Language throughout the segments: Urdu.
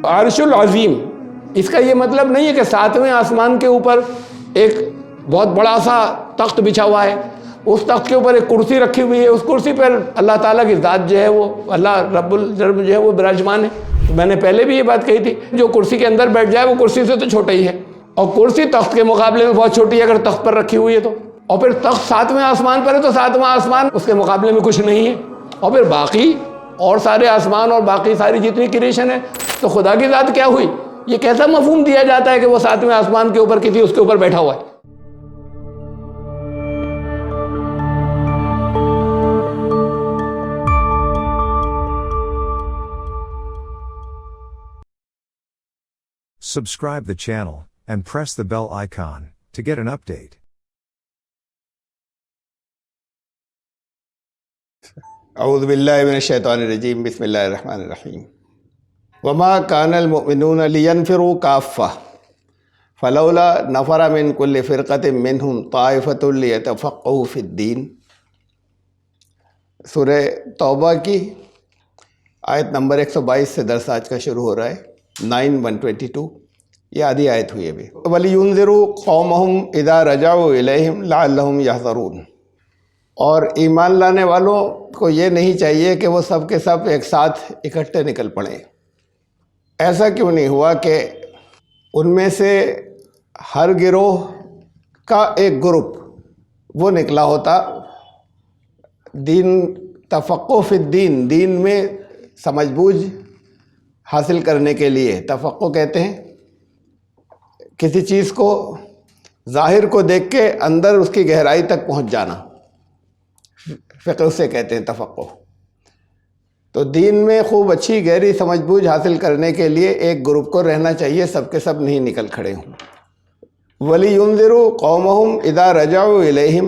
عرش العظیم، اس کا یہ مطلب نہیں ہے کہ ساتویں آسمان کے اوپر ایک بہت بڑا سا تخت بچھا ہوا ہے، اس تخت کے اوپر ایک کرسی رکھی ہوئی ہے، اس کرسی پر اللہ تعالیٰ کی ذات جو ہے وہ اللہ رب العزت جو ہے وہ براجمان ہے۔ تو میں نے پہلے بھی یہ بات کہی تھی، جو کرسی کے اندر بیٹھ جائے وہ کرسی سے تو چھوٹا ہی ہے، اور کرسی تخت کے مقابلے میں بہت چھوٹی ہے اگر تخت پر رکھی ہوئی ہے تو، اور پھر تخت ساتویں آسمان پر ہے تو ساتواں آسمان اس کے مقابلے میں کچھ نہیں ہے، اور پھر باقی اور سارے آسمان اور باقی ساری جتنی کریشن ہے تو خدا کی ذات کیا ہوئی؟ یہ کیسا مفہوم دیا جاتا ہے کہ وہ ساتویں آسمان کے اوپر کسی اس کے اوپر بیٹھا ہوا ہے؟ Subscribe the channel and press the bell icon to get an update. اعوذ باللہ من الشیطان الرجیم، بسم اللہ الرحمن الرحیم۔ وما كان المؤمنون لينفروا کافہ فلولا نفر من كل فرقة منهم طائفة ليتفقهوا في الدین۔ سورہ توبہ کی آیت نمبر 122 سے درس آج کا شروع ہو رہا ہے، 9:122، یہ آدھی آیت ہوئی ابھی۔ وَلِيُنذِرُوا قَوْمَهُمْ إِذَا رَجَعُوا إِلَيْهِمْ لَعَلَّهُمْ يَحْذَرُونَ۔ اور ایمان لانے والوں کو یہ نہیں چاہیے کہ وہ سب کے سب ایک ساتھ اکٹھے نکل پڑیں۔ ایسا کیوں نہیں ہوا کہ ان میں سے ہر گروہ کا ایک گروپ وہ نکلا ہوتا دین، تفقہ فی الدین، دین میں سمجھ بوجھ حاصل کرنے کے لیے۔ تفقہ کہتے ہیں کسی چیز کو ظاہر کو دیکھ کے اندر اس کی گہرائی تک پہنچ جانا، فقہ سے کہتے ہیں تفقہ۔ تو دین میں خوب اچھی گہری سمجھ بوجھ حاصل کرنے کے لیے ایک گروپ کو رہنا چاہیے، سب کے سب نہیں نکل کھڑے ہوں۔ وَلِيُنذِرُوا قَوْمَهُمْ إِذَا رَجَعُوا إِلَيْهِمْ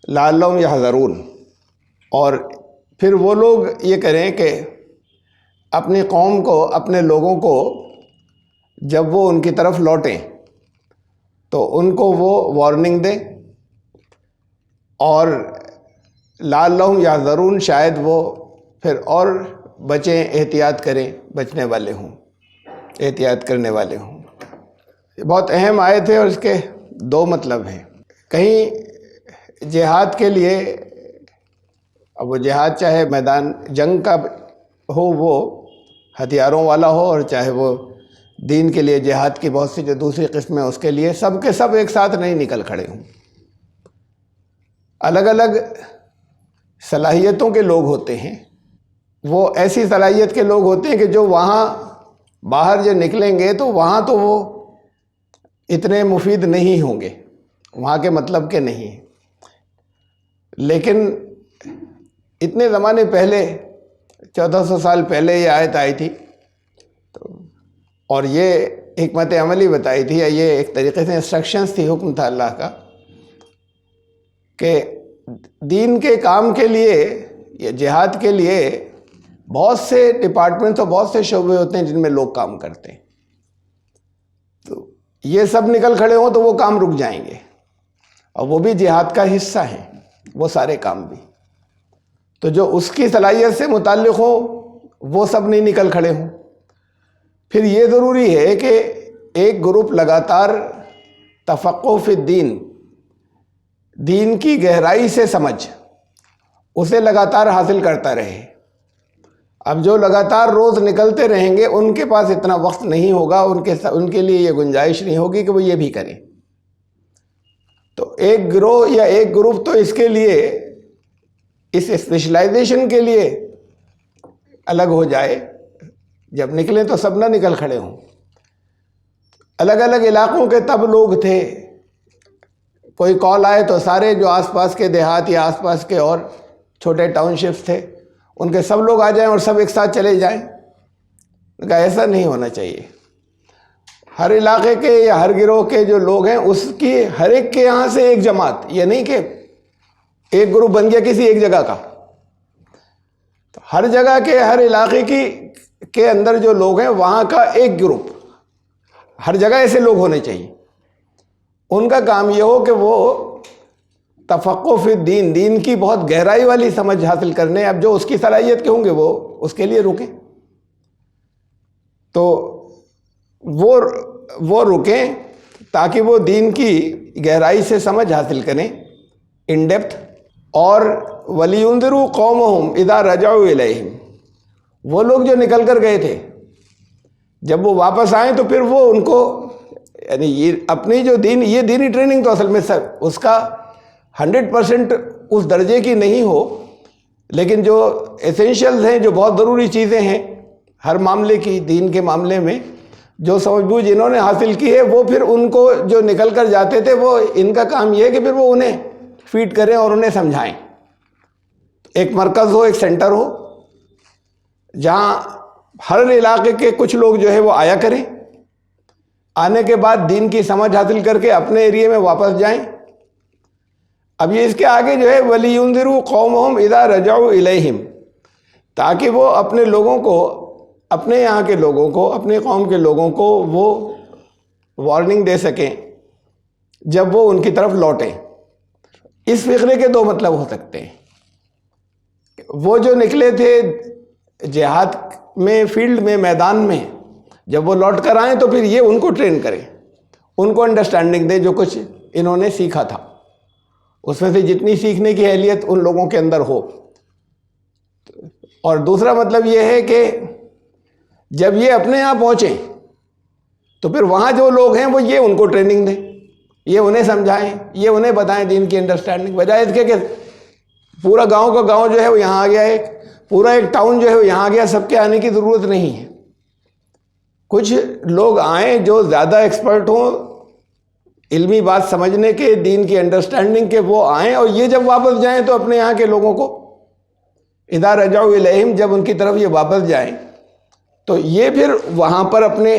لَعَلَّهُمْ يَحْذَرُونَ، اور پھر وہ لوگ یہ کریں کہ اپنی قوم کو، اپنے لوگوں کو جب وہ ان کی طرف لوٹیں تو ان کو وہ وارننگ دیں، اور لعلہم یحذرون، شاید وہ پھر اور بچیں، احتیاط کریں، بچنے والے ہوں، احتیاط کرنے والے ہوں۔ یہ بہت اہم آیت ہے اور اس کے دو مطلب ہیں۔ کہیں جہاد کے لیے، اب وہ جہاد چاہے میدان جنگ کا ہو، وہ ہتھیاروں والا ہو، اور چاہے وہ دین کے لیے جہاد کی بہت سی جو دوسری قسم ہے اس کے لیے، سب کے سب ایک ساتھ نہیں نکل کھڑے ہوں۔ الگ الگ صلاحیتوں کے لوگ ہوتے ہیں، وہ ایسی صلاحیت کے لوگ ہوتے ہیں کہ جو وہاں باہر جو نکلیں گے تو وہاں تو وہ اتنے مفید نہیں ہوں گے، وہاں کے مطلب کے نہیں۔ لیکن اتنے زمانے پہلے، 1400 سال پہلے یہ آیت آئی تھی، اور یہ حکمت عملی بتائی تھی، یہ ایک طریقے سے انسٹرکشنز تھی، حکم تھا اللہ کا کہ دین کے کام کے لیے یا جہاد کے لیے بہت سے ڈپارٹمنٹس اور بہت سے شعبے ہوتے ہیں جن میں لوگ کام کرتے ہیں، تو یہ سب نکل کھڑے ہوں تو وہ کام رک جائیں گے، اور وہ بھی جہاد کا حصہ ہیں وہ سارے کام بھی۔ تو جو اس کی صلاحیت سے متعلق ہو وہ سب نہیں نکل کھڑے ہوں۔ پھر یہ ضروری ہے کہ ایک گروپ لگاتار تفقہ فی الدین، دین کی گہرائی سے سمجھ، اسے لگاتار حاصل کرتا رہے۔ اب جو لگاتار روز نکلتے رہیں گے ان کے پاس اتنا وقت نہیں ہوگا، ان کے لیے یہ گنجائش نہیں ہوگی کہ وہ یہ بھی کریں۔ تو ایک گروہ یا ایک گروپ تو اس کے لیے، اس اسپیشلائزیشن کے لیے الگ ہو جائے، جب نکلیں تو سب نہ نکل کھڑے ہوں۔ الگ الگ علاقوں کے تب لوگ تھے، کوئی کال آئے تو سارے جو آس پاس کے دیہات یا آس پاس کے اور چھوٹے ٹاؤن شپس تھے ان کے سب لوگ آ جائیں اور سب ایک ساتھ چلے جائیں، کہ ایسا نہیں ہونا چاہیے۔ ہر علاقے کے یا ہر گروہ کے جو لوگ ہیں اس کی ہر ایک کے یہاں سے ایک جماعت، یہ نہیں کہ ایک گروپ بن گیا کسی ایک جگہ کا، تو ہر جگہ کے، ہر علاقے کے اندر جو لوگ ہیں وہاں کا ایک گروپ، ہر جگہ ایسے لوگ ہونے چاہیے۔ ان کا کام یہ ہو کہ وہ تفقہ فی الدین، دین کی بہت گہرائی والی سمجھ حاصل کرنے، اب جو اس کی صلاحیت کے ہوں گے وہ اس کے لیے رکیں۔ تو وہ رکیں تاکہ وہ دین کی گہرائی سے سمجھ حاصل کریں ان ڈیپتھ. اور وَلِيُنذِرُوا قَوْمَهُمْ إِذَا رَجَعُوا إِلَيْهِمْ، وہ لوگ جو نکل کر گئے تھے جب وہ واپس آئیں تو پھر وہ ان کو یعنی یہ اپنی جو یہ دینی ٹریننگ تو اصل میں سر اس کا 100% اس درجے کی نہیں ہو، لیکن جو ایسینشیلز ہیں، جو بہت ضروری چیزیں ہیں ہر معاملے کی، دین کے معاملے میں جو سمجھ بوجھ انہوں نے حاصل کی ہے، وہ پھر ان کو جو نکل کر جاتے تھے وہ ان کا کام یہ ہے کہ پھر وہ انہیں فیڈ کریں اور انہیں سمجھائیں. ایک مرکز ہو، ایک سینٹر ہو جہاں ہر علاقے کے کچھ لوگ جو ہے وہ آیا کریں، آنے کے بعد دین کی سمجھ حاصل کر کے اپنے ایریے میں واپس جائیں. اب یہ اس کے آگے جو ہے وَلِيُنذِرُوا قَوْمَهُمْ إِذَا رَجَعُوا إِلَيْهِمْ، تاکہ وہ اپنے لوگوں کو، اپنے یہاں کے لوگوں کو، اپنے قوم کے لوگوں کو وہ وارننگ دے سکیں جب وہ ان کی طرف لوٹیں. اس فقرے کے دو مطلب ہو سکتے ہیں. وہ جو نکلے تھے جہاد میں، فیلڈ میں، میدان میں، جب وہ لوٹ کر آئیں تو پھر یہ ان کو ٹرین کریں، ان کو انڈرسٹینڈنگ دیں جو کچھ انہوں نے سیکھا تھا، اس میں سے جتنی سیکھنے کی اہلیت ان لوگوں کے اندر ہو. اور دوسرا مطلب یہ ہے کہ جب یہ اپنے یہاں پہنچیں تو پھر وہاں جو لوگ ہیں وہ یہ ان کو ٹریننگ دیں، یہ انہیں سمجھائیں، یہ انہیں بتائیں دین کی انڈرسٹینڈنگ، بجائے اس کے کہ پورا گاؤں کا گاؤں جو ہے وہ یہاں آ گیا ہے، پورا ایک ٹاؤن جو ہے وہ یہاں آ گیا. سب کے آنے کی ضرورت نہیں ہے. کچھ لوگ آئیں جو زیادہ ایکسپرٹ ہوں علمی بات سمجھنے کے، دین کی انڈرسٹینڈنگ کے، وہ آئیں اور یہ جب واپس جائیں تو اپنے یہاں کے لوگوں کو اِذَا رَجَعُوا إِلَيْهِمْ، جب ان کی طرف یہ واپس جائیں تو یہ پھر وہاں پر اپنے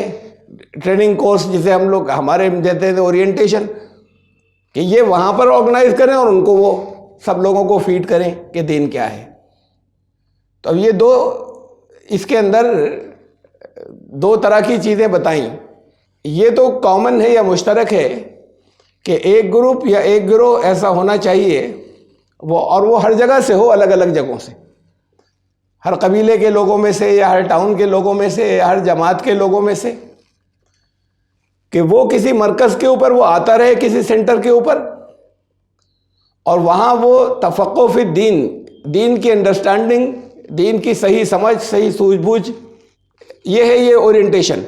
ٹریننگ کورس جسے ہم لوگ ہمارے دیتے تھے اورینٹیشن، کہ یہ وہاں پر آرگنائز کریں اور ان کو وہ سب لوگوں کو فیڈ کریں کہ دین کیا ہے. تو اب یہ دو اس کے اندر دو طرح کی چیزیں بتائیں. یہ تو کامن ہے یا مشترک ہے کہ ایک گروپ یا ایک گروہ ایسا ہونا چاہیے وہ ہر جگہ سے ہو، الگ الگ جگہوں سے، ہر قبیلے کے لوگوں میں سے یا ہر ٹاؤن کے لوگوں میں سے یا ہر جماعت کے لوگوں میں سے، کہ وہ کسی مرکز کے اوپر وہ آتا رہے، کسی سینٹر کے اوپر، اور وہاں وہ تفقہ فی الدین، دین کی انڈرسٹینڈنگ، دین کی صحیح سمجھ، صحیح سوجھ بوجھ، یہ ہے یہ اورینٹیشن،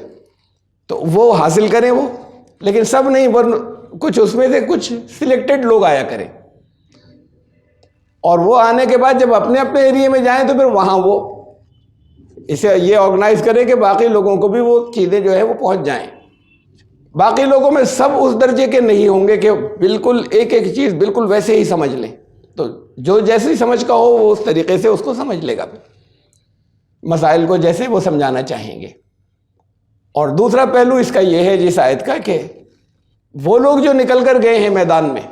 تو وہ حاصل کریں وہ. لیکن سب نہیں، کچھ اس میں سے کچھ سلیکٹڈ لوگ آیا کریں، اور وہ آنے کے بعد جب اپنے اپنے ایریے میں جائیں تو پھر وہاں وہ اسے یہ آرگنائز کریں کہ باقی لوگوں کو بھی وہ چیزیں جو ہے وہ پہنچ جائیں. باقی لوگوں میں سب اس درجے کے نہیں ہوں گے کہ بالکل ایک ایک چیز بالکل ویسے ہی سمجھ لیں، تو جو جیسی سمجھ کا ہو وہ اس طریقے سے اس کو سمجھ لے گا، پھر مسائل کو جیسے وہ سمجھانا چاہیں گے. اور دوسرا پہلو اس کا یہ ہے جس آیت کا کہ وہ لوگ جو نکل کر گئے ہیں میدان میں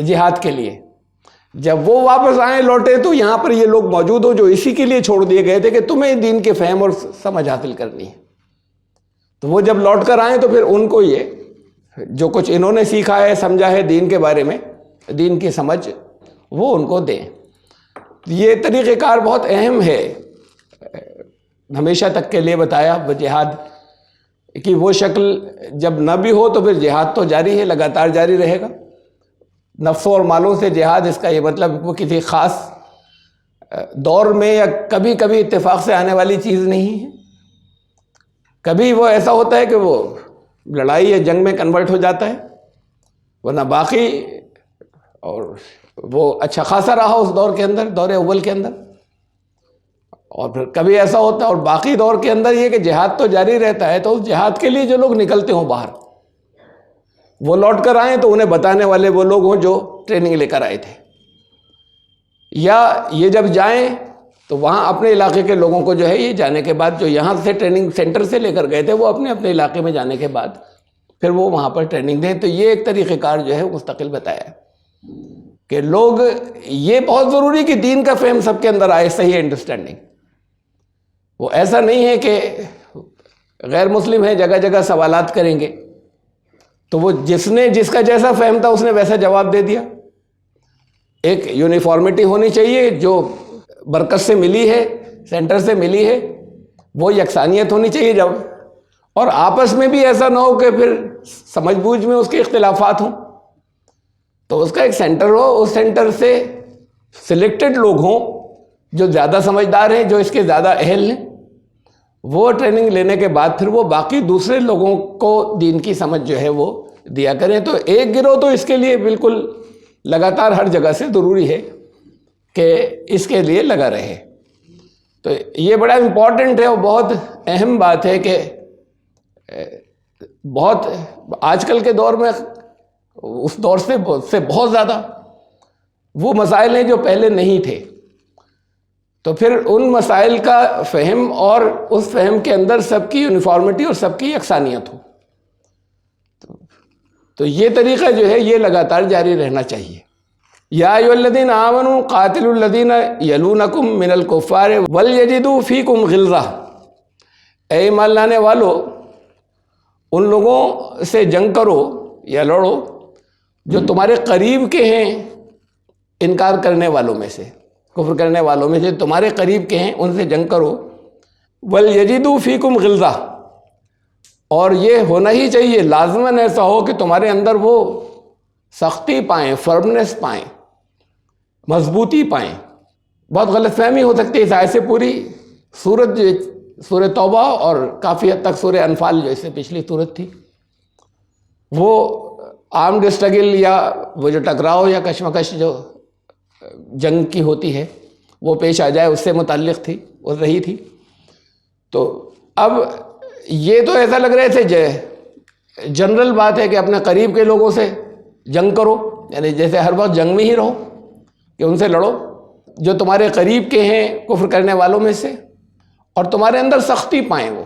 جہاد کے لیے، جب وہ واپس آئیں لوٹے تو یہاں پر یہ لوگ موجود ہوں جو اسی کے لیے چھوڑ دیے گئے تھے کہ تمہیں دین کے فہم اور سمجھ حاصل کرنی ہے. تو وہ جب لوٹ کر آئیں تو پھر ان کو یہ جو کچھ انہوں نے سیکھا ہے، سمجھا ہے دین کے بارے میں، دین کی سمجھ، وہ ان کو دیں. یہ طریقہ کار بہت اہم ہے، ہمیشہ تک کے لیے بتایا. جہاد کی وہ شکل جب نہ بھی ہو تو پھر جہاد تو جاری ہے، لگاتار جاری رہے گا. نفسوں اور مالوں سے جہاد، اس کا یہ مطلب وہ کسی خاص دور میں یا کبھی کبھی اتفاق سے آنے والی چیز نہیں ہے. کبھی وہ ایسا ہوتا ہے کہ وہ لڑائی یا جنگ میں کنورٹ ہو جاتا ہے، ورنہ باقی اور وہ اچھا خاصا رہا اس دور کے اندر، دور اول کے اندر. اور پھر کبھی ایسا ہوتا ہے اور باقی دور کے اندر یہ کہ جہاد تو جاری رہتا ہے. تو اس جہاد کے لیے جو لوگ نکلتے ہوں باہر، وہ لوٹ کر آئیں تو انہیں بتانے والے وہ لوگ ہوں جو ٹریننگ لے کر آئے تھے، یا یہ جب جائیں تو وہاں اپنے علاقے کے لوگوں کو جو ہے یہ جانے کے بعد جو یہاں سے ٹریننگ سینٹر سے لے کر گئے تھے وہ اپنے اپنے علاقے میں جانے کے بعد پھر وہ وہاں پر ٹریننگ دیں. تو یہ ایک طریقہ کار جو ہے مستقل بتایا کہ لوگ، یہ بہت ضروری کہ دین کا فہم سب کے اندر آئے، صحیح انڈرسٹینڈنگ. وہ ایسا نہیں ہے کہ غیر مسلم ہے جگہ جگہ سوالات کریں گے تو وہ جس کا جیسا فہم تھا اس نے ویسا جواب دے دیا. ایک یونیفارمٹی ہونی چاہیے جو برکت سے ملی ہے، سینٹر سے ملی ہے، وہ یکسانیت ہونی چاہیے جب، اور آپس میں بھی ایسا نہ ہو کہ پھر سمجھ بوجھ میں اس کے اختلافات ہوں، تو اس کا ایک سینٹر ہو، اس سینٹر سے سلیکٹڈ لوگ ہوں جو زیادہ سمجھدار ہیں، جو اس کے زیادہ اہل ہیں، وہ ٹریننگ لینے کے بعد پھر وہ باقی دوسرے لوگوں کو دین کی سمجھ جو ہے وہ دیا کریں۔ تو ایک گروہ تو اس کے لیے بالکل لگاتار ہر جگہ سے ضروری ہے کہ اس کے لیے لگا رہے۔ تو یہ بڑا امپورٹنٹ ہے اور بہت اہم بات ہے کہ بہت آج کل کے دور میں اس دور سے بہت زیادہ وہ مسائل ہیں جو پہلے نہیں تھے، تو پھر ان مسائل کا فہم اور اس فہم کے اندر سب کی یونیفارمٹی اور سب کی یکسانیت ہو، تو یہ طریقہ جو ہے یہ لگاتار جاری رہنا چاہیے۔ یا ایھا الذین آمنوا قاتلوا الذین یلونکم من الکفار ولیجدوا فیکم غلظہ، اے ایمان لانے والو ان لوگوں سے جنگ کرو یا لڑو جو تمہارے قریب کے ہیں انکار کرنے والوں میں سے، کفر کرنے والوں میں سے تمہارے قریب کے ہیں، ان سے جنگ کرو۔ وَلْيَجِدُوا فِيكُمْ غِلظَةً، اور یہ ہونا ہی چاہیے، لازماً ایسا ہو کہ تمہارے اندر وہ سختی پائیں، فرمنس پائیں، مضبوطی پائیں۔ بہت غلط فہمی ہو سکتی ہے اس آیت سے، پوری سورت جو سورہ توبہ اور کافی حد تک سورہ انفال جو اس سے پچھلی سورت تھی، وہ آرمڈ اسٹرگل یا وہ جو ٹکراؤ یا کشمکش جو جنگ کی ہوتی ہے وہ پیش آ جائے، اس سے متعلق تھی، وہ رہی تھی۔ تو اب یہ تو ایسا لگ رہے تھے جنرل بات ہے کہ اپنے قریب کے لوگوں سے جنگ کرو، یعنی جیسے ہر وقت جنگ میں ہی رہو کہ ان سے لڑو جو تمہارے قریب کے ہیں کفر کرنے والوں میں سے، اور تمہارے اندر سختی پائیں۔ وہ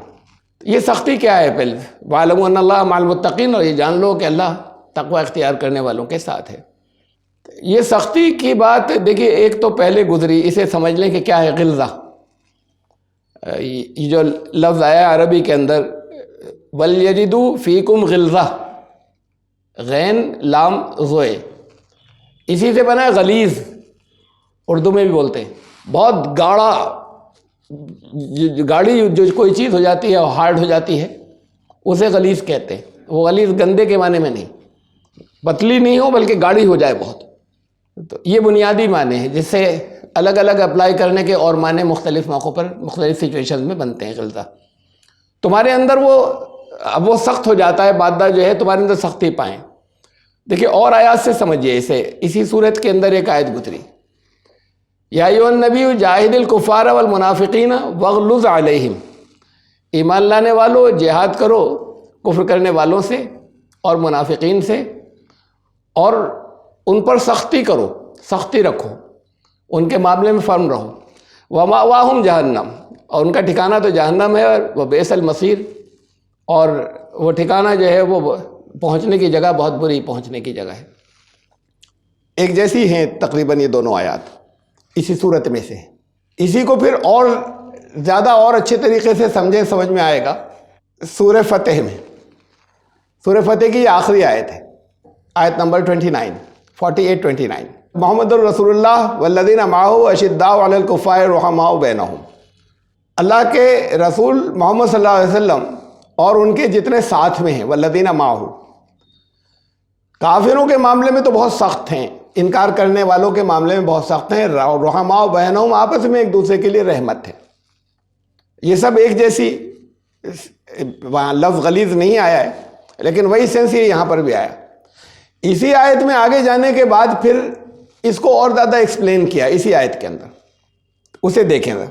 یہ سختی کیا ہے؟ پہلے وَاعْلَمُوا أَنَّ اللَّهَ مَعَ الْمُتَّقِينَ، اور یہ جان لو کہ اللہ تقوی اختیار کرنے والوں کے ساتھ ہے۔ یہ سختی کی بات دیکھیے ایک تو پہلے گزری، اسے سمجھ لیں کہ کیا ہے غلظہ۔ یہ جو لفظ آیا عربی کے اندر وَلْيَجِدُوا فِيكُمْ غِلظَةً، غین لام زوئے، اسی سے بنا ہے غلیظ، اردو میں بھی بولتے ہیں، بہت گاڑھا، گاڑی جو کوئی چیز ہو جاتی ہے اور ہارڈ ہو جاتی ہے اسے غلیظ کہتے ہیں۔ وہ غلیظ گندے کے معنی میں نہیں، پتلی نہیں ہو بلکہ گاڑھی ہو جائے بہت۔ تو یہ بنیادی معنی ہے جس سے الگ الگ اپلائی کرنے کے اور معنی مختلف موقعوں پر مختلف سچویشن میں بنتے ہیں۔ غلظہ تمہارے اندر وہ سخت ہو جاتا ہے، مادہ جو ہے تمہارے اندر سختی پائیں۔ دیکھیے اور آیات سے سمجھیے اسے، اسی صورت کے اندر ایک آیت گزری، یا ایھا النبی جاہد الکفار والمنافقین واغلظ علیہم، ایمان لانے والو جہاد کرو کفر کرنے والوں سے اور منافقین سے، اور ان پر سختی کرو، سختی رکھو، ان کے معاملے میں فرم رہو۔ ومأواہم جہنم، اور ان کا ٹھکانہ تو جہنم ہے، اور وبئس المصیر، اور وہ ٹھکانہ جو ہے وہ پہنچنے کی جگہ بہت بری پہنچنے کی جگہ ہے۔ ایک جیسی ہیں تقریباً یہ دونوں آیات اسی صورت میں سے۔ اسی کو پھر اور زیادہ اور اچھے طریقے سے سمجھ میں آئے گا سورہ فتح میں۔ سورہ فتح کی یہ آخری آیت ہے، آیت نمبر 48-29۔ محمد الرسول اللہ والذین معہ اشداء علی الکفار رحماء بینہم، اللہ کے رسول محمد صلی اللہ علیہ وسلم اور ان کے جتنے ساتھ میں ہیں، والذین معہ، کافروں کے معاملے میں تو بہت سخت ہیں، انکار کرنے والوں کے معاملے میں بہت سخت ہیں، رحماء بینہم، آپس میں ایک دوسرے کے لیے رحمت ہے۔ یہ سب ایک جیسی، وہاں لفظ غلیظ نہیں آیا ہے لیکن وہی سینس یہ یہاں پر بھی آیا۔ اسی آیت میں آگے جانے کے بعد پھر اس کو اور زیادہ ایکسپلین کیا اسی آیت کے اندر، اسے دیکھیں گا۔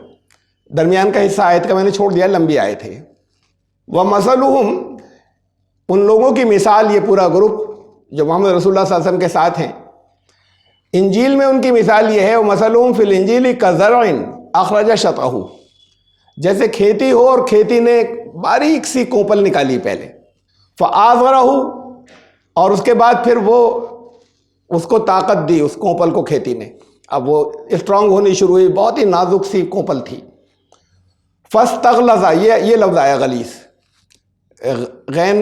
درمیان کا حصہ آیت کا میں نے چھوڑ دیا، لمبی آیت ہے۔ وَمَثَلُهُمْ، ان لوگوں کی مثال، یہ پورا گروپ جو محمد رسول اللہ صلی اللہ علیہ وسلم کے ساتھ ہیں، انجیل میں ان کی مثال یہ ہے، وَمَثَلُهُمْ فِي الْإِنجِيلِ كَزَرْعٍ أَخْرَجَ شَطْأَهُ، جیسے کھیتی ہو اور کھیتی نے باریک سی کوپل نکالی پہلے، فَآزَرَهُ، اور اس کے بعد پھر وہ اس کو طاقت دی، اس کوپل کو کھیتی نے، اب وہ اسٹرانگ ہونی شروع ہوئی، بہت ہی نازک سی کوپل تھی۔ فَاسْتَغْلَظَ، یہ لفظ آیا غلیظ، غین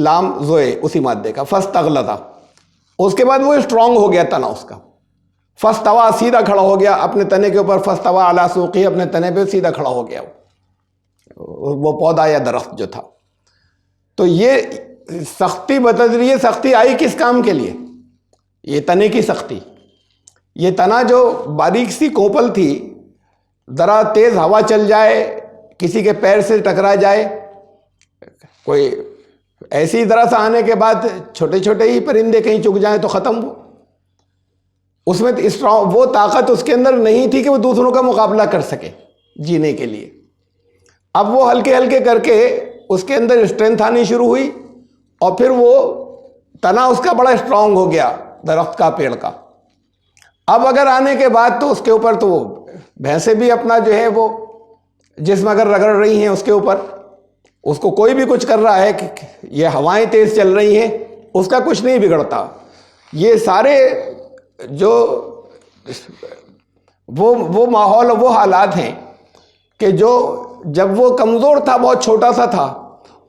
لام زوئے اسی مادے کا، فَاسْتَغْلَظَ، اس کے بعد وہ اسٹرانگ ہو گیا تنا اس کا، فَاسْتَوَىٰ، سیدھا کھڑا ہو گیا اپنے تنے کے اوپر، فَاسْتَوَىٰ عَلَىٰ سُوقِهِ، اپنے تنے پہ سیدھا کھڑا ہو گیا وہ، وہ پودا یا درخت جو تھا. تو یہ سختی بتدریج سختی آئی کس کام کے لیے؟ یہ تنے کی سختی. یہ تنا جو باریک سی کوپل تھی، ذرا تیز ہوا چل جائے، کسی کے پیر سے ٹکرا جائے، کوئی ایسی ذرا سا آنے کے بعد چھوٹے چھوٹے ہی پرندے کہیں چگ جائیں تو ختم ہو. اس میں وہ طاقت اس کے اندر نہیں تھی کہ وہ دوسروں کا مقابلہ کر سکے جینے کے لیے. اب وہ ہلکے ہلکے کر کے اس کے اندر اسٹرینتھ آنی شروع ہوئی، اور پھر وہ تنا اس کا بڑا اسٹرانگ ہو گیا درخت کا، پیڑ کا. اب اگر آنے کے بعد تو اس کے اوپر تو وہ بھینسیں بھی اپنا جو ہے وہ جسم اگر رگڑ رہی ہیں اس کے اوپر، اس کو کوئی بھی کچھ کر رہا ہے کہ یہ ہوائیں تیز چل رہی ہیں، اس کا کچھ نہیں بگڑتا. یہ سارے جو وہ ماحول اور وہ حالات ہیں کہ جو جب وہ کمزور تھا، بہت چھوٹا سا تھا،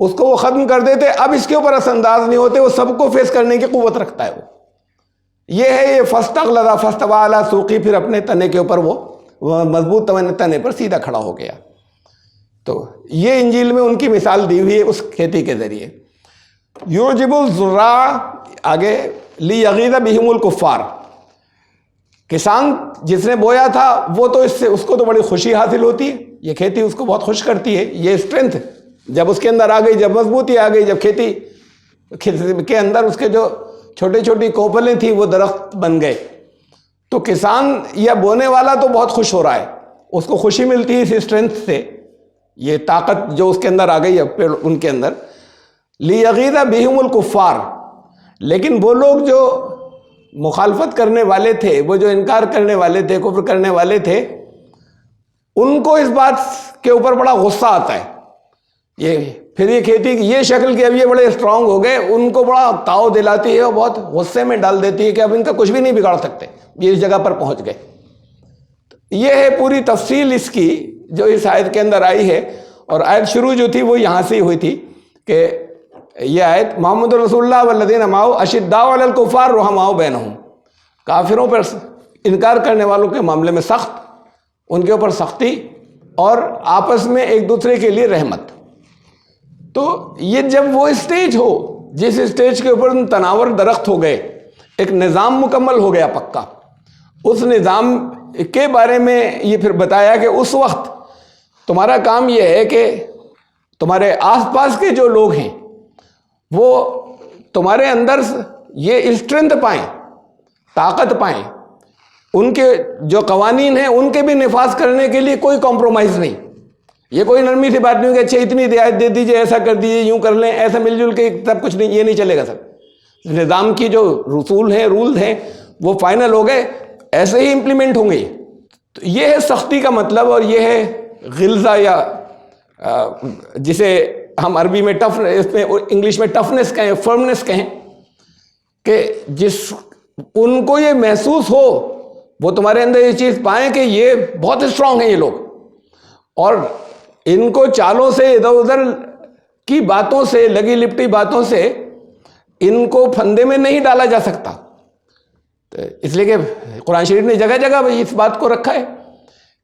اس کو وہ ختم کر دیتے. اب اس کے اوپر اثر انداز نہیں ہوتے، وہ سب کو فیس کرنے کی قوت رکھتا ہے. وہ یہ ہے یہ فاستغلظ فاستوى علی سوقہ، پھر اپنے تنے کے اوپر وہ مضبوط تنے پر سیدھا کھڑا ہو گیا. تو یہ انجیل میں ان کی مثال دی ہوئی ہے اس کھیتی کے ذریعے. یعجب الزراع، آگے لیغیظ بہم الکفار، کسان جس نے بویا تھا وہ تو اس کو تو بڑی خوشی حاصل ہوتی ہے، یہ کھیتی اس کو بہت خوش کرتی ہے. یہ اسٹرینتھ جب اس کے اندر آ گئی، جب مضبوطی آ گئی، جب کھیتی کے اندر اس کے جو چھوٹی چھوٹی کوپلیں تھیں وہ درخت بن گئے، تو کسان یا بونے والا تو بہت خوش ہو رہا ہے، اس کو خوشی ملتی ہے اس اسٹرینتھ سے، یہ طاقت جو اس کے اندر آ گئی ہے ان کے اندر. لیغیظ بہم الکفار، لیکن وہ لوگ جو مخالفت کرنے والے تھے، وہ جو انکار کرنے والے تھے، کفر کرنے والے تھے، ان کو اس بات کے اوپر بڑا غصہ آتا ہے. پھر یہ کھیتی کی یہ شکل کہ اب یہ بڑے اسٹرانگ ہو گئے، ان کو بڑا تاؤ دلاتی ہے اور بہت غصے میں ڈال دیتی ہے کہ اب ان کا کچھ بھی نہیں بگاڑ سکتے، یہ اس جگہ پر پہنچ گئے. یہ ہے پوری تفصیل اس کی جو اس آیت کے اندر آئی ہے. اور آیت شروع جو تھی وہ یہاں سے ہی ہوئی تھی کہ یہ آیت محمد رسول اللہ والذین معہ اشداء علی الکفار رحماء بینہم، کافروں پر انکار کرنے والوں کے معاملے میں سخت، ان کے اوپر سختی، اور آپس میں ایک دوسرے کے لیے رحمت. تو یہ جب وہ اسٹیج ہو جس اسٹیج کے اوپر تناور درخت ہو گئے، ایک نظام مکمل ہو گیا پکا، اس نظام کے بارے میں یہ پھر بتایا کہ اس وقت تمہارا کام یہ ہے کہ تمہارے آس پاس کے جو لوگ ہیں وہ تمہارے اندر یہ اسٹرینتھ پائیں، طاقت پائیں. ان کے جو قوانین ہیں ان کے بھی نفاذ کرنے کے لیے کوئی کمپرومائز نہیں. یہ کوئی نرمی سی بات نہیں کہ اچھا اتنی رعایت دے دیجئے، ایسا کر دیجئے، یوں کر لیں، ایسا مل جل کے سب کچھ نہیں، یہ نہیں چلے گا. سب نظام کی جو رسول ہیں، رول ہیں، وہ فائنل ہو گئے، ایسے ہی امپلیمنٹ ہوں گے. تو یہ ہے سختی کا مطلب، اور یہ ہے غلظہ، یا جسے ہم عربی میں اس میں انگلش میں ٹفنس کہیں، فرمنس کہیں، کہ ان کو یہ محسوس ہو، وہ تمہارے اندر یہ چیز پائیں کہ یہ بہت اسٹرانگ ہیں یہ لوگ، اور ان کو چالوں سے، ادھر ادھر کی باتوں سے، لگی لپٹی باتوں سے ان کو پھندے میں نہیں ڈالا جا سکتا. اس لیے کہ قرآن شریف نے جگہ جگہ اس بات کو رکھا ہے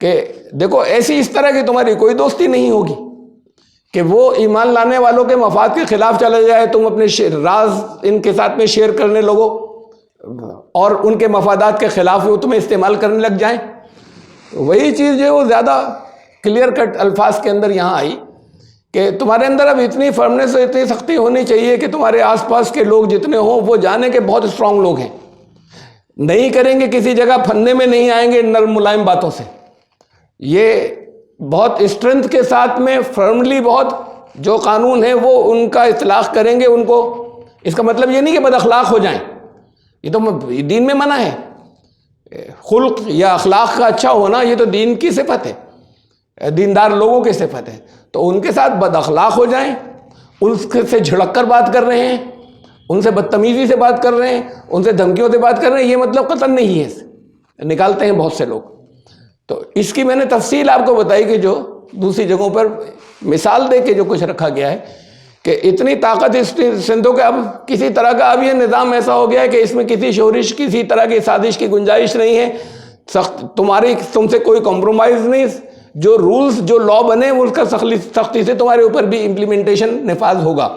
کہ دیکھو ایسی اس طرح کی تمہاری کوئی دوستی نہیں ہوگی کہ وہ ایمان لانے والوں کے مفاد کے خلاف چلا جائے، تم اپنے راز ان کے ساتھ میں شیئر کرنے لگو اور ان کے مفادات کے خلاف وہ تمہیں استعمال کرنے لگ جائیں. وہی چیز جو ہے وہ زیادہ کلیئر کٹ الفاظ کے اندر یہاں آئی کہ تمہارے اندر اب اتنی فرمنس اور اتنی سختی ہونی چاہیے کہ تمہارے آس پاس کے لوگ جتنے ہوں وہ جانیں کہ بہت اسٹرانگ لوگ ہیں، نہیں کریں گے کسی جگہ پھندے میں نہیں آئیں گے نرم ملائم باتوں سے. یہ بہت اسٹرینتھ کے ساتھ میں فرملی بہت جو قانون ہے وہ ان کا اطلاق کریں گے. ان کو اس کا مطلب یہ نہیں کہ بد اخلاق ہو جائیں، یہ تو دین میں منع ہے. خلق یا اخلاق کا اچھا ہونا یہ تو دین کی صفت ہے، دیندار لوگوں کی صفت ہے. تو ان کے ساتھ بد اخلاق ہو جائیں، ان سے جھڑک کر بات کر رہے ہیں، ان سے بدتمیزی سے بات کر رہے ہیں، ان سے دھمکیوں سے بات کر رہے ہیں، یہ مطلب قتل نہیں ہے، نکالتے ہیں بہت سے لوگ. تو اس کی میں نے تفصیل آپ کو بتائی کہ جو دوسری جگہوں پر مثال دے کے جو کچھ رکھا گیا ہے کہ اتنی طاقت اس سندھوں کے اب کسی طرح کا اب یہ نظام ایسا ہو گیا ہے کہ اس میں کسی شورش، کسی طرح کی سازش کی گنجائش نہیں ہے. سخت تم سے کوئی کمپرومائز نہیں، جو رولز جو لا بنے اس کا سختی سے تمہارے اوپر بھی امپلیمنٹیشن نفاذ ہوگا.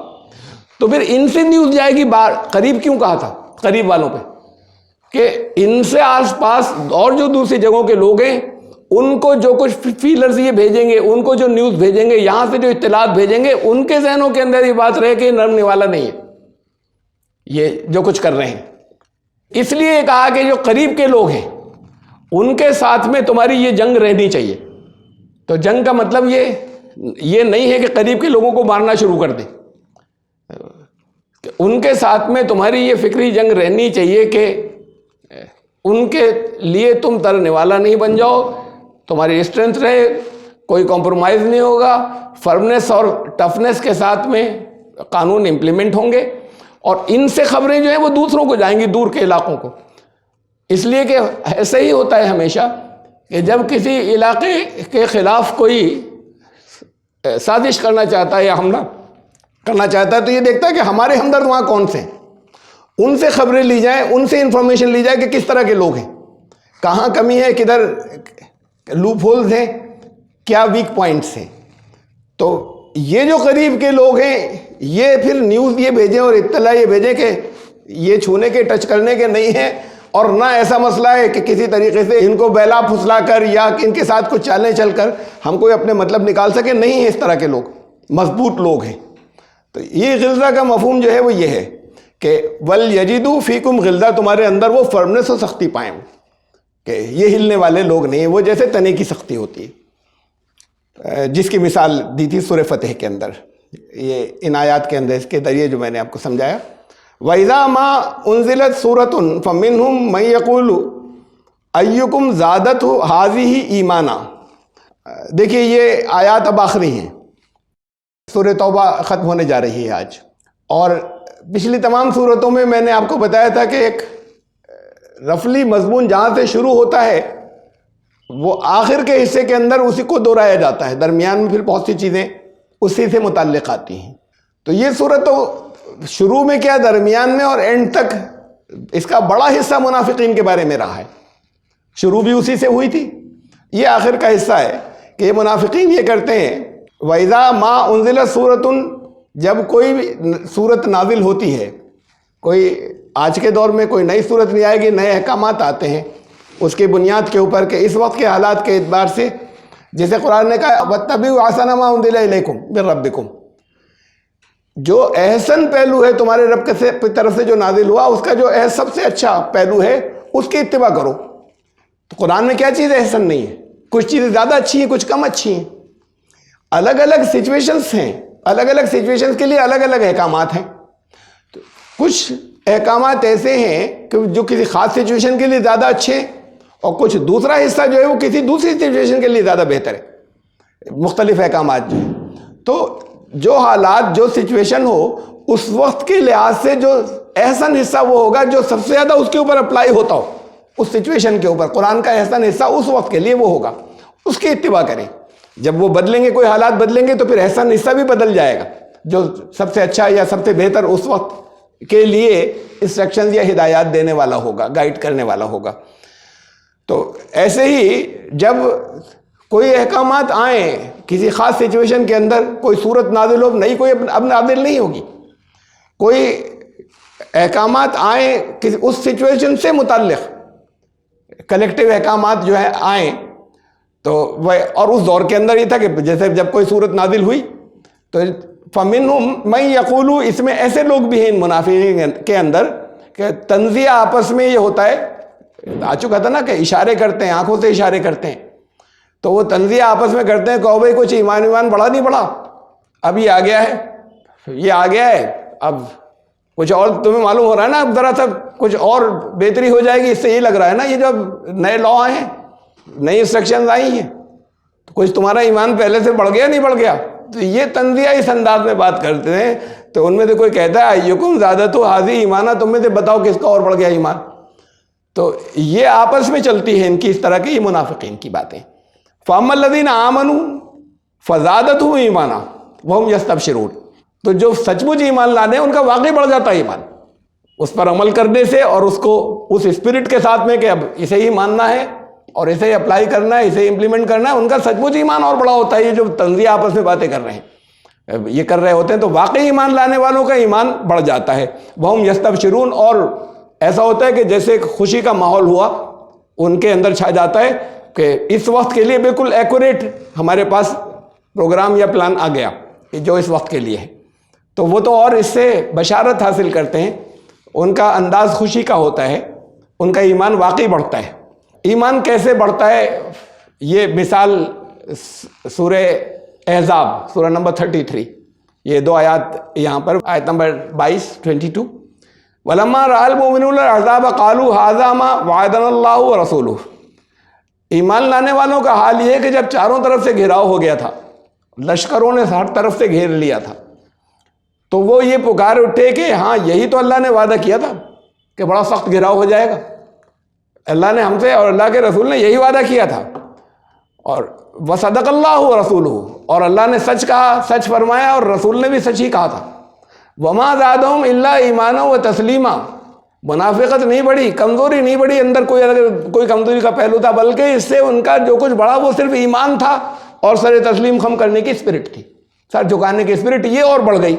تو پھر ان سے نیوز جائے گی باہر. قریب کیوں کہا تھا؟ قریب والوں پہ کہ ان سے آس پاس اور جو دوسری جگہوں کے لوگ ہیں ان کو جو کچھ فیلرز یہ بھیجیں گے, ان کو جو نیوز بھیجیں گے, یہاں سے جو اطلاعات بھیجیں گے, ان کے ذہنوں کے اندر یہ بات رہے کہ نرم نوالا نہیں ہے یہ جو کچھ کر رہے ہیں. اس لیے کہا کہ جو قریب کے لوگ ہیں ان کے ساتھ میں تمہاری یہ جنگ رہنی چاہیے. تو جنگ کا مطلب یہ نہیں ہے کہ قریب کے لوگوں کو مارنا شروع کر دیں. ان کے ساتھ میں تمہاری یہ فکری جنگ رہنی چاہیے کہ ان کے لیے تم ترنے والا نہیں بن جاؤ, تمہاری اسٹرینتھ رہے, کوئی کمپرومائز نہیں ہوگا, فرمنس اور ٹفنس کے ساتھ میں قانون امپلیمنٹ ہوں گے, اور ان سے خبریں جو ہیں وہ دوسروں کو جائیں گی, دور کے علاقوں کو. اس لیے کہ ایسا ہی ہوتا ہے ہمیشہ کہ جب کسی علاقے کے خلاف کوئی سازش کرنا چاہتا ہے یا حملہ کرنا چاہتا ہے تو یہ دیکھتا ہے کہ ہمارے ہمدرد وہاں کون سے ہیں, ان سے خبریں لی جائیں, ان سے انفارمیشن لی جائے کہ کس طرح کے لوگ ہیں, کہاں کمی ہے, کدھر لوپ ہولز ہیں, کیا ویک پوائنٹس ہیں. تو یہ جو قریب کے لوگ ہیں یہ پھر نیوز یہ بھیجیں اور اطلاع یہ بھیجیں کہ یہ چھونے کے ٹچ کرنے کے نہیں ہیں, اور نہ ایسا مسئلہ ہے کہ کسی طریقے سے ان کو بہلا پھسلا کر یا ان کے ساتھ کچھ چالیں چل کر ہم کوئی اپنے مطلب نکال سکے. نہیں ہے اس طرح کے لوگ, مضبوط لوگ ہیں. تو یہ غلظہ کا مفہوم جو ہے وہ یہ ہے کہ وَلْيَجِدُوا فِيكُمْ غلظہ, تمہارے اندر وہ فرمنس و سختی پائیں کہ یہ ہلنے والے لوگ نہیں ہیں, وہ جیسے تنے کی سختی ہوتی ہے, جس کی مثال دی تھی سورہ فتح کے اندر, یہ ان آیات کے اندر اس کے ذریعے جو میں نے آپ کو سمجھایا. وَإِذَا مَا أُنزِلَتْ سُورَةٌ فَمِنْهُمْ مَن يَقُولُ أَيُّكُمْ زَادَتْهُ هَٰذِهِ ایمانا. دیکھیے یہ آیات اب آخری ہیں, سورہ توبہ ختم ہونے جا رہی ہے آج, اور پچھلی تمام صورتوں میں نے آپ کو بتایا تھا کہ ایک رفلی مضمون جہاں سے شروع ہوتا ہے وہ آخر کے حصے کے اندر اسی کو دہرایا جاتا ہے, درمیان میں پھر بہت سی چیزیں اسی سے متعلق آتی ہیں. تو یہ صورت تو شروع میں کیا, درمیان میں اور اینڈ تک اس کا بڑا حصہ منافقین کے بارے میں رہا ہے. شروع بھی اسی سے ہوئی تھی, یہ آخر کا حصہ ہے کہ یہ منافقین یہ کرتے ہیں وَإِذَا مَا أُنزِلَتْ سُورَةٌ, جب کوئی بھی صورت نازل ہوتی ہے, کوئی آج کے دور میں کوئی نئی صورت نہیں آئے گی, نئے احکامات آتے ہیں اس کی بنیاد کے اوپر کہ اس وقت کے حالات کے اعتبار سے, جیسے قرآن نے کہا وَاتَّبِعُوا أَحْسَنَ مَا أُنزِلَ إِلَيْكُم مِّن رَّبِّكُم, جو احسن پہلو ہے تمہارے رب کی طرف سے جو نازل ہوا اس کا جو سب سے اچھا پہلو ہے اس کی اتباع کرو. تو قرآن میں کیا چیز احسن نہیں ہے, کچھ چیزیں زیادہ اچھی ہیں, کچھ کم اچھی ہیں, الگ الگ سچویشنز ہیں, الگ الگ سچویشنز کے لیے الگ الگ احکامات ہیں. تو کچھ احکامات ایسے ہیں کہ جو کسی خاص سچویشن کے لیے زیادہ اچھے ہیں, اور کچھ دوسرا حصہ جو ہے وہ کسی دوسری سچویشن کے لیے زیادہ بہتر ہے, مختلف احکامات جو ہیں. تو جو حالات جو سچویشن ہو اس وقت کے لحاظ سے جو احسن حصہ وہ ہوگا جو سب سے زیادہ اس کے اوپر اپلائی ہوتا ہو, اس سچویشن کے اوپر قرآن کا احسن حصہ اس وقت کے لیے وہ ہوگا, اس کی اتباع کریں. جب وہ بدلیں گے, کوئی حالات بدلیں گے تو پھر احسن حصہ بھی بدل جائے گا, جو سب سے اچھا یا سب سے بہتر اس وقت کے لیے انسٹرکشنز یا ہدایات دینے والا ہوگا, گائیڈ کرنے والا ہوگا. تو ایسے ہی جب کوئی احکامات آئیں کسی خاص سچویشن کے اندر, کوئی صورت نازل ہو, نئی کوئی اب نازل نہیں ہوگی, کوئی احکامات آئیں کسی اس سچویشن سے متعلق کلیکٹیو احکامات جو ہے آئیں, تو وہ اور اس دور کے اندر یہ تھا کہ جیسے جب کوئی صورت نازل ہوئی تو فَمِنْهُمْ مَن يَقُولُ, اس میں ایسے لوگ بھی ہیں ان منافقین کے اندر کہ تنزیہ آپس میں یہ ہوتا ہے, آ چکا تھا نا کہ اشارے کرتے ہیں, آنکھوں سے اشارے کرتے ہیں, تو وہ تنزیہ آپس میں کرتے ہیں, کہو بھائی کچھ ایمان بڑھا نہیں بڑھا, اب یہ آ گیا ہے, یہ آ گیا ہے, اب کچھ اور تمہیں معلوم ہو رہا ہے نا, اب ذرا سا کچھ اور بہتری ہو جائے گی, اس سے یہ لگ رہا ہے نا یہ جب نئے لا آئے ہیں, نئی انسٹرکشنز آئی ہیں, تو کچھ تمہارا ایمان پہلے سے بڑھ گیا نہیں بڑھ گیا. تو یہ تنزیہ اس انداز میں بات کرتے ہیں. تو ان میں سے کوئی کہتا ہے ایکم زادتہ ھذی ایمانا, تم میں سے بتاؤ کس کا اور بڑھ گیا ایمان. تو یہ آپس میں چلتی ہے ان کی اس طرح کی منافقین کی باتیں. فَأَمَّا الَّذِينَ آمَنُوا فَزَادَتْهُمْ إِيمَانًا وَهُمْ يَسْتَبْشِرُونَ, تو جو سچ مچ ایمان لانے ان کا واقعی بڑھ جاتا ہے ایمان, اس پر عمل کرنے سے اور اس کو اس اسپرٹ کے ساتھ میں کہ اب اسے ہی ماننا ہے, اور اسے اپلائی کرنا ہے, اسے امپلیمنٹ کرنا ہے, ان کا سچ مچ ایمان اور بڑا ہوتا ہے. یہ جو تنزیہ آپس میں باتیں کر رہے ہیں, یہ کر رہے ہوتے ہیں, تو واقعی ایمان لانے والوں کا ایمان بڑھ جاتا ہے. وَهُمْ يَسْتَبْشِرُونَ, اور ایسا ہوتا ہے کہ جیسے ایک خوشی کا ماحول ہوا ان کے اندر چھا جاتا ہے کہ اس وقت کے لیے بالکل ایکوریٹ ہمارے پاس پروگرام یا پلان آ گیا جو اس وقت کے لیے ہے. تو وہ تو اور اس سے بشارت حاصل کرتے ہیں, ان کا انداز خوشی کا ہوتا ہے, ان کا ایمان واقعی بڑھتا ہے. ایمان کیسے بڑھتا ہے, یہ مثال سورہ احزاب سورہ نمبر 33, یہ 2 آیات یہاں پر, آیت نمبر 22 وَلَمَّا رَأَى الْمُؤْمِنُونَ الْأَحْزَابَ قَالُوا هَذَا مَا وَعَدَنَا اللَّهُ وَرَسُولُهُ. ایمان لانے والوں کا حال یہ ہے کہ جب چاروں طرف سے گھیراؤ ہو گیا تھا, لشکروں نے ہر طرف سے گھیر لیا تھا, تو وہ یہ پکار اٹھے کہ ہاں یہی تو اللہ نے وعدہ کیا تھا کہ بڑا سخت گھیراؤ ہو جائے گا. اللہ نے ہم سے اور اللہ کے رسول نے یہی وعدہ کیا تھا, اور وصدق اللہ ورسولہ, اور اللہ نے سچ کہا, سچ فرمایا, اور رسول نے بھی سچ ہی کہا تھا. وما زادہم الا ایمانا و تسلیما, منافقت نہیں بڑھی, کمزوری نہیں بڑھی, اندر کوئی کمزوری کا پہلو تھا, بلکہ اس سے ان کا جو کچھ بڑھا وہ صرف ایمان تھا اور سر تسلیم خم کرنے کی اسپرٹ تھی, سر جھکانے کی اسپرٹ, یہ اور بڑھ گئی.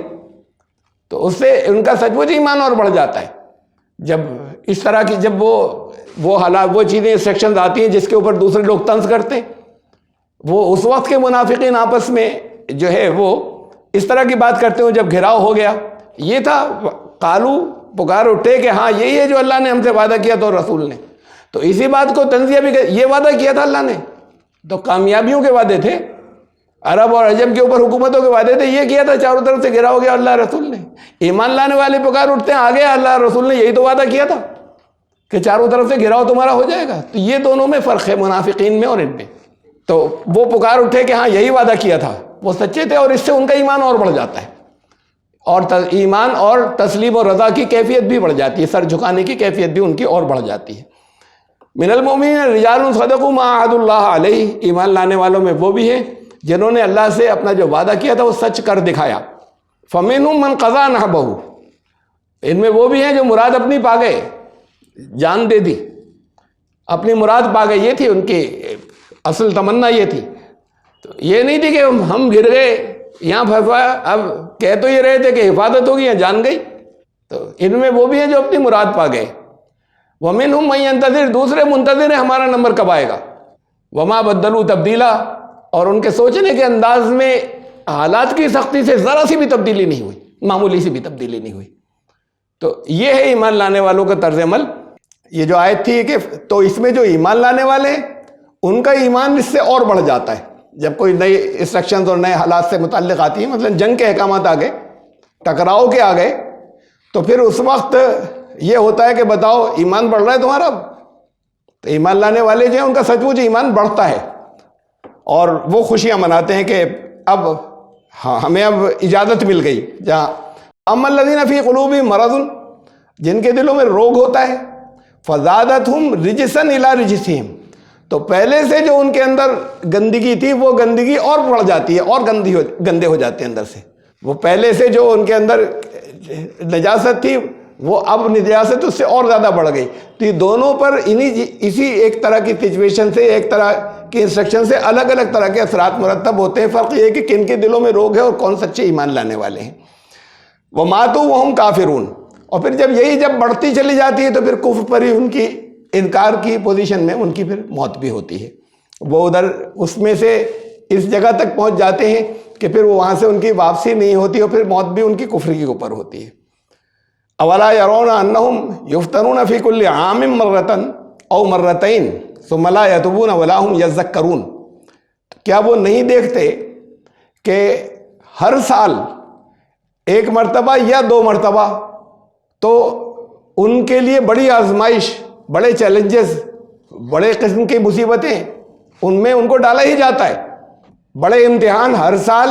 تو اس سے ان کا سچ مچ ایمان اور بڑھ جاتا ہے. جب اس طرح کی جب وہ حالات, وہ چیزیں, سیکشنز آتی ہیں جس کے اوپر دوسرے لوگ طنز کرتے ہیں, وہ اس وقت کے منافقین آپس میں جو ہے وہ اس طرح کی بات کرتے ہوں. جب گھیراؤ ہو گیا, یہ تھا قالو, پکار اٹھے کہ ہاں یہی ہے جو اللہ نے ہم سے وعدہ کیا تو رسول نے. تو اسی بات کو تنزیہ بھی یہ وعدہ کیا تھا اللہ نے, تو کامیابیوں کے وعدے تھے, عرب اور عجم کے اوپر حکومتوں کے وعدے تھے, یہ کیا تھا چاروں طرف سے گھیرا ہو گیا اللہ رسول نے. ایمان لانے والے پکار اٹھتے ہیں آگے, اللہ رسول نے یہی تو وعدہ کیا تھا کہ چاروں طرف سے گھیراؤ تمہارا ہو جائے گا. تو یہ دونوں میں فرق ہے, منافقین میں اور ان میں. تو وہ پکار اٹھے کہ ہاں یہی وعدہ کیا تھا, وہ سچے تھے, اور اس سے ان کا ایمان اور بڑھ جاتا ہے, اور ایمان اور تسلیم و رضا کی کیفیت بھی بڑھ جاتی ہے, سر جھکانے کی کیفیت بھی ان کی اور بڑھ جاتی ہے. من المؤمنین رجال صدقوا ما عهد اللہ علیہ, ایمان لانے والوں میں وہ بھی ہیں جنہوں نے اللہ سے اپنا جو وعدہ کیا تھا وہ سچ کر دکھایا. فمنهم من قضى نحبه, ان میں وہ بھی ہیں جو مراد اپنی پا گئے, جان دے دی, اپنی مراد پا گئے. یہ تھی ان کی اصل تمنا, یہ تھی. تو یہ نہیں تھی کہ ہم گر گئے یہاں پھنسوایا, اب کہہ تو یہ رہے تھے کہ حفاظت ہوگی, یہاں جان گئی. تو ان میں وہ بھی ہیں جو اپنی مراد پا گئے. وَمِنْهُمْ مَن يَنْتَظِرُ, دوسرے منتظر ہیں ہمارا نمبر کب آئے گا. وَمَا بَدَّلُوا تَبْدِيلًا, اور ان کے سوچنے کے انداز میں حالات کی سختی سے ذرا سی بھی تبدیلی نہیں ہوئی, معمولی سی بھی تبدیلی نہیں ہوئی. تو یہ ہے ایمان لانے والوں کا طرز عمل. یہ جو آیت تھی کہ تو اس میں جو ایمان لانے والے ہیں ان کا ایمان اس سے اور بڑھ جاتا ہے جب کوئی نئی انسٹرکشنز اور نئے حالات سے متعلق آتی ہیں. مثلا جنگ کے احکامات آ گئے, ٹکراؤ کے آ گئے, تو پھر اس وقت یہ ہوتا ہے کہ بتاؤ ایمان بڑھ رہا ہے تمہارا. تو ایمان لانے والے جو ہیں ان کا سچ مچ ایمان بڑھتا ہے, اور وہ خوشیاں مناتے ہیں کہ اب ہاں ہمیں اب اجازت مل گئی. جہاں اما الذین فی قلوبہم مرض, جن کے دلوں میں روگ ہوتا ہے, فزادتہم رجسا الی رجسہم, تو پہلے سے جو ان کے اندر گندگی تھی وہ گندگی اور بڑھ جاتی ہے, اور گندے ہو جاتے ہیں اندر سے. وہ پہلے سے جو ان کے اندر نجاست تھی وہ اب نجاست اس سے اور زیادہ بڑھ گئی. تو یہ دونوں پر اسی ایک طرح کی سچویشن سے, ایک طرح کی انسٹرکشن سے الگ الگ طرح کے اثرات مرتب ہوتے ہیں. فرق یہ ہے کہ کن کے دلوں میں روگ ہے اور کون سچے ایمان لانے والے ہیں. وَمَاتُوا وَهُمْ كَافِرُونَ, اور پھر جب بڑھتی چلی جاتی ہے تو پھر کفر پر ہی ان کی انکار کی پوزیشن میں ان کی پھر موت بھی ہوتی ہے. وہ ادھر اس میں سے اس جگہ تک پہنچ جاتے ہیں کہ پھر وہاں سے ان کی واپسی نہیں ہوتی, اور پھر موت بھی ان کی کفر کے اوپر ہوتی ہے. اولا يرون انہم یفتنون فی کل عام مرۃ او مرتین ثم لا یتوبون ولا هم یذکرون, کیا وہ نہیں دیکھتے کہ ہر سال ایک مرتبہ یا 2 مرتبہ تو ان کے لیے بڑی آزمائش, بڑے چیلنجز, بڑے قسم کی مصیبتیں ان میں ان کو ڈالا ہی جاتا ہے. بڑے امتحان ہر سال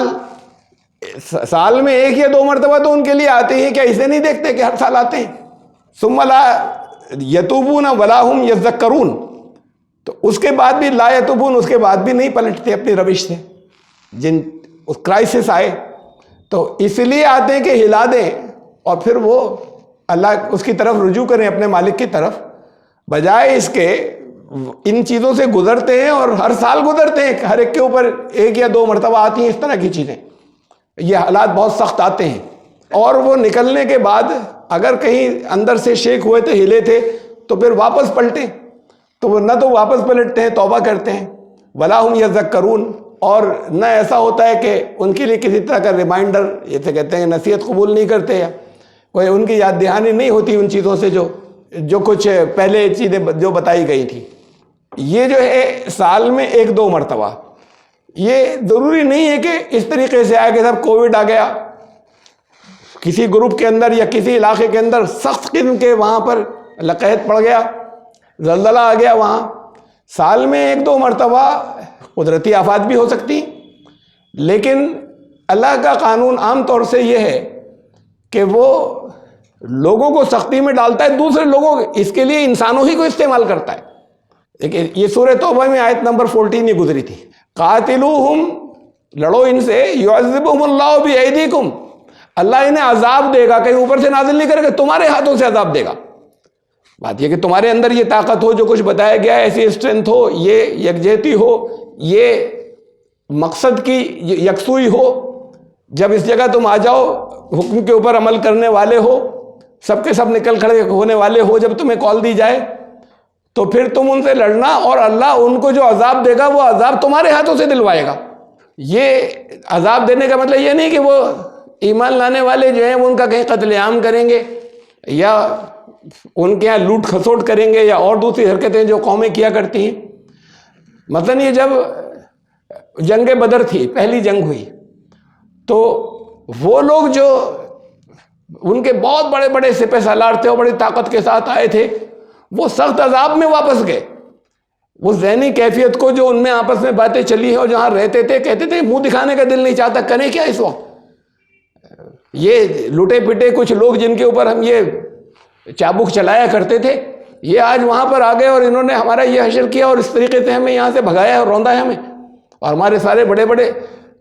میں 1 یا 2 مرتبہ تو ان کے لیے آتے ہیں. کیا اسے نہیں دیکھتے کہ ہر سال آتے ہیں؟ ثم لا یتوبون ولا هم یذکرون, تو اس کے بعد بھی لا یتوبون, اس کے بعد بھی نہیں پلٹتے اپنی روش سے. جن کرائسس آئے تو اس لیے آتے ہیں کہ ہلا دیں, اور پھر وہ اللہ اس کی طرف رجوع کریں, اپنے مالک کی طرف, بجائے اس کے ان چیزوں سے گزرتے ہیں اور ہر سال گزرتے ہیں، ہر ایک کے اوپر 1 یا 2 مرتبہ آتی ہیں اس طرح کی چیزیں. یہ حالات بہت سخت آتے ہیں، اور وہ نکلنے کے بعد اگر کہیں اندر سے شیک ہوئے تھے، ہلے تھے، تو پھر واپس پلٹیں، تو وہ نہ تو واپس پلٹتے ہیں، توبہ کرتے ہیں، ولا ہم یذکرون، اور نہ ایسا ہوتا ہے کہ ان کے لیے کسی طرح کا ریمائنڈر، جیسے کہتے ہیں نصیحت قبول نہیں کرتے، یا کوئی ان کی یاد دہانی نہیں ہوتی ان چیزوں سے جو کچھ پہلے چیزیں جو بتائی گئی تھی. یہ جو ہے سال میں 1-2 مرتبہ، یہ ضروری نہیں ہے کہ اس طریقے سے آئے کہ صاحب کووڈ آ گیا کسی گروپ کے اندر یا کسی علاقے کے اندر، سخت قسم کے وہاں پر لقحط پڑ گیا، زلزلہ آ گیا وہاں. سال میں 1-2 مرتبہ قدرتی آفات بھی ہو سکتی، لیکن اللہ کا قانون عام طور سے یہ ہے کہ وہ لوگوں کو سختی میں ڈالتا ہے، دوسرے لوگوں اس کے لیے انسانوں ہی کو استعمال کرتا ہے. یہ سورہ توبہ میں آیت نمبر 14 یہ گزری تھی، قاتلوہم، لڑو ان سے، یعذبہم اللہ بایدیکم، اللہ انہیں عذاب دے گا، کہیں اوپر سے نازل نہیں کرے گا، تمہارے ہاتھوں سے عذاب دے گا. بات یہ کہ تمہارے اندر یہ طاقت ہو جو کچھ بتایا گیا، ایسی اسٹرینتھ ہو، یہ یکجہتی ہو، یہ مقصد کی یکسوئی ہو، جب اس جگہ تم آ جاؤ حکم کے اوپر عمل کرنے والے ہو، سب کے سب نکل کھڑے ہونے والے ہو، جب تمہیں کال دی جائے تو پھر تم ان سے لڑنا، اور اللہ ان کو جو عذاب دے گا وہ عذاب تمہارے ہاتھوں سے دلوائے گا. یہ عذاب دینے کا مطلب یہ نہیں کہ وہ ایمان لانے والے جو ہیں وہ ان کا کہیں قتل عام کریں گے، یا ان کے یہاں لوٹ کھسوٹ کریں گے، یا اور دوسری حرکتیں جو قومیں کیا کرتی ہیں. مثلا یہ جب جنگ بدر تھی، پہلی جنگ ہوئی، تو وہ لوگ جو ان کے بہت بڑے بڑے سپہ سالار تھے اور بڑی طاقت کے ساتھ آئے تھے، وہ سخت عذاب میں واپس گئے. وہ ذہنی کیفیت کو جو ان میں آپس میں باتیں چلی ہیں اور جہاں رہتے تھے، کہتے تھے منہ دکھانے کا دل نہیں چاہتا، کریں کیا اس وقت. یہ لٹے پٹے کچھ لوگ جن کے اوپر ہم یہ چابک چلایا کرتے تھے، یہ آج وہاں پر آ گئے اور انہوں نے ہمارا یہ حشر کیا اور اس طریقے سے ہمیں یہاں سے بھگایا اور روندا ہے ہمیں، اور ہمارے سارے بڑے بڑے،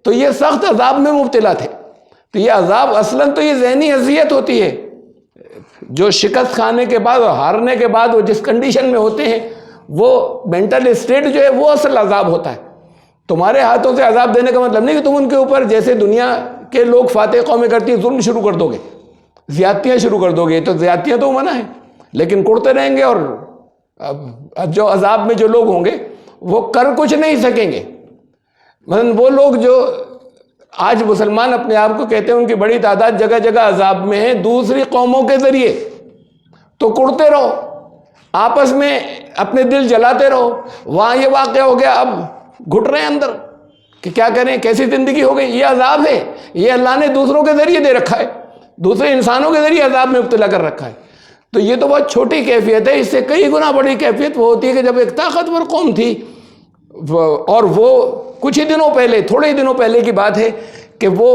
تو یہ سخت عذاب میں مبتلا تھے. تو یہ عذاب اصلاً تو یہ ذہنی اذیت ہوتی ہے، جو شکست کھانے کے بعد اور ہارنے کے بعد وہ جس کنڈیشن میں ہوتے ہیں، وہ مینٹل اسٹیٹ جو ہے وہ اصل عذاب ہوتا ہے. تمہارے ہاتھوں سے عذاب دینے کا مطلب نہیں کہ تم ان کے اوپر جیسے دنیا کے لوگ فاتح قومیں کرتی ہیں ظلم شروع کر دو گے، زیادتیاں شروع کر دو گے. تو زیادتیاں تو منع ہیں، لیکن کرتے رہیں گے، اور جو عذاب میں جو لوگ ہوں گے وہ کر کچھ نہیں سکیں گے. مثلا وہ لوگ جو آج مسلمان اپنے آپ کو کہتے ہیں، ان کی بڑی تعداد جگہ جگہ عذاب میں ہے دوسری قوموں کے ذریعے. تو کرتے رہو، آپس میں اپنے دل جلاتے رہو. وہاں یہ واقعہ ہو گیا، اب گھٹ رہے ہیں اندر کہ کیا کریں، کیسی زندگی ہو گئی. یہ عذاب ہے، یہ اللہ نے دوسروں کے ذریعے دے رکھا ہے، دوسرے انسانوں کے ذریعے عذاب میں مبتلا کر رکھا ہے. تو یہ تو بہت چھوٹی کیفیت ہے، اس سے کئی گنا بڑی کیفیت وہ ہوتی ہے کہ جب ایک طاقتور قوم تھی، اور وہ کچھ ہی دنوں پہلے، تھوڑے ہی دنوں پہلے کی بات ہے کہ وہ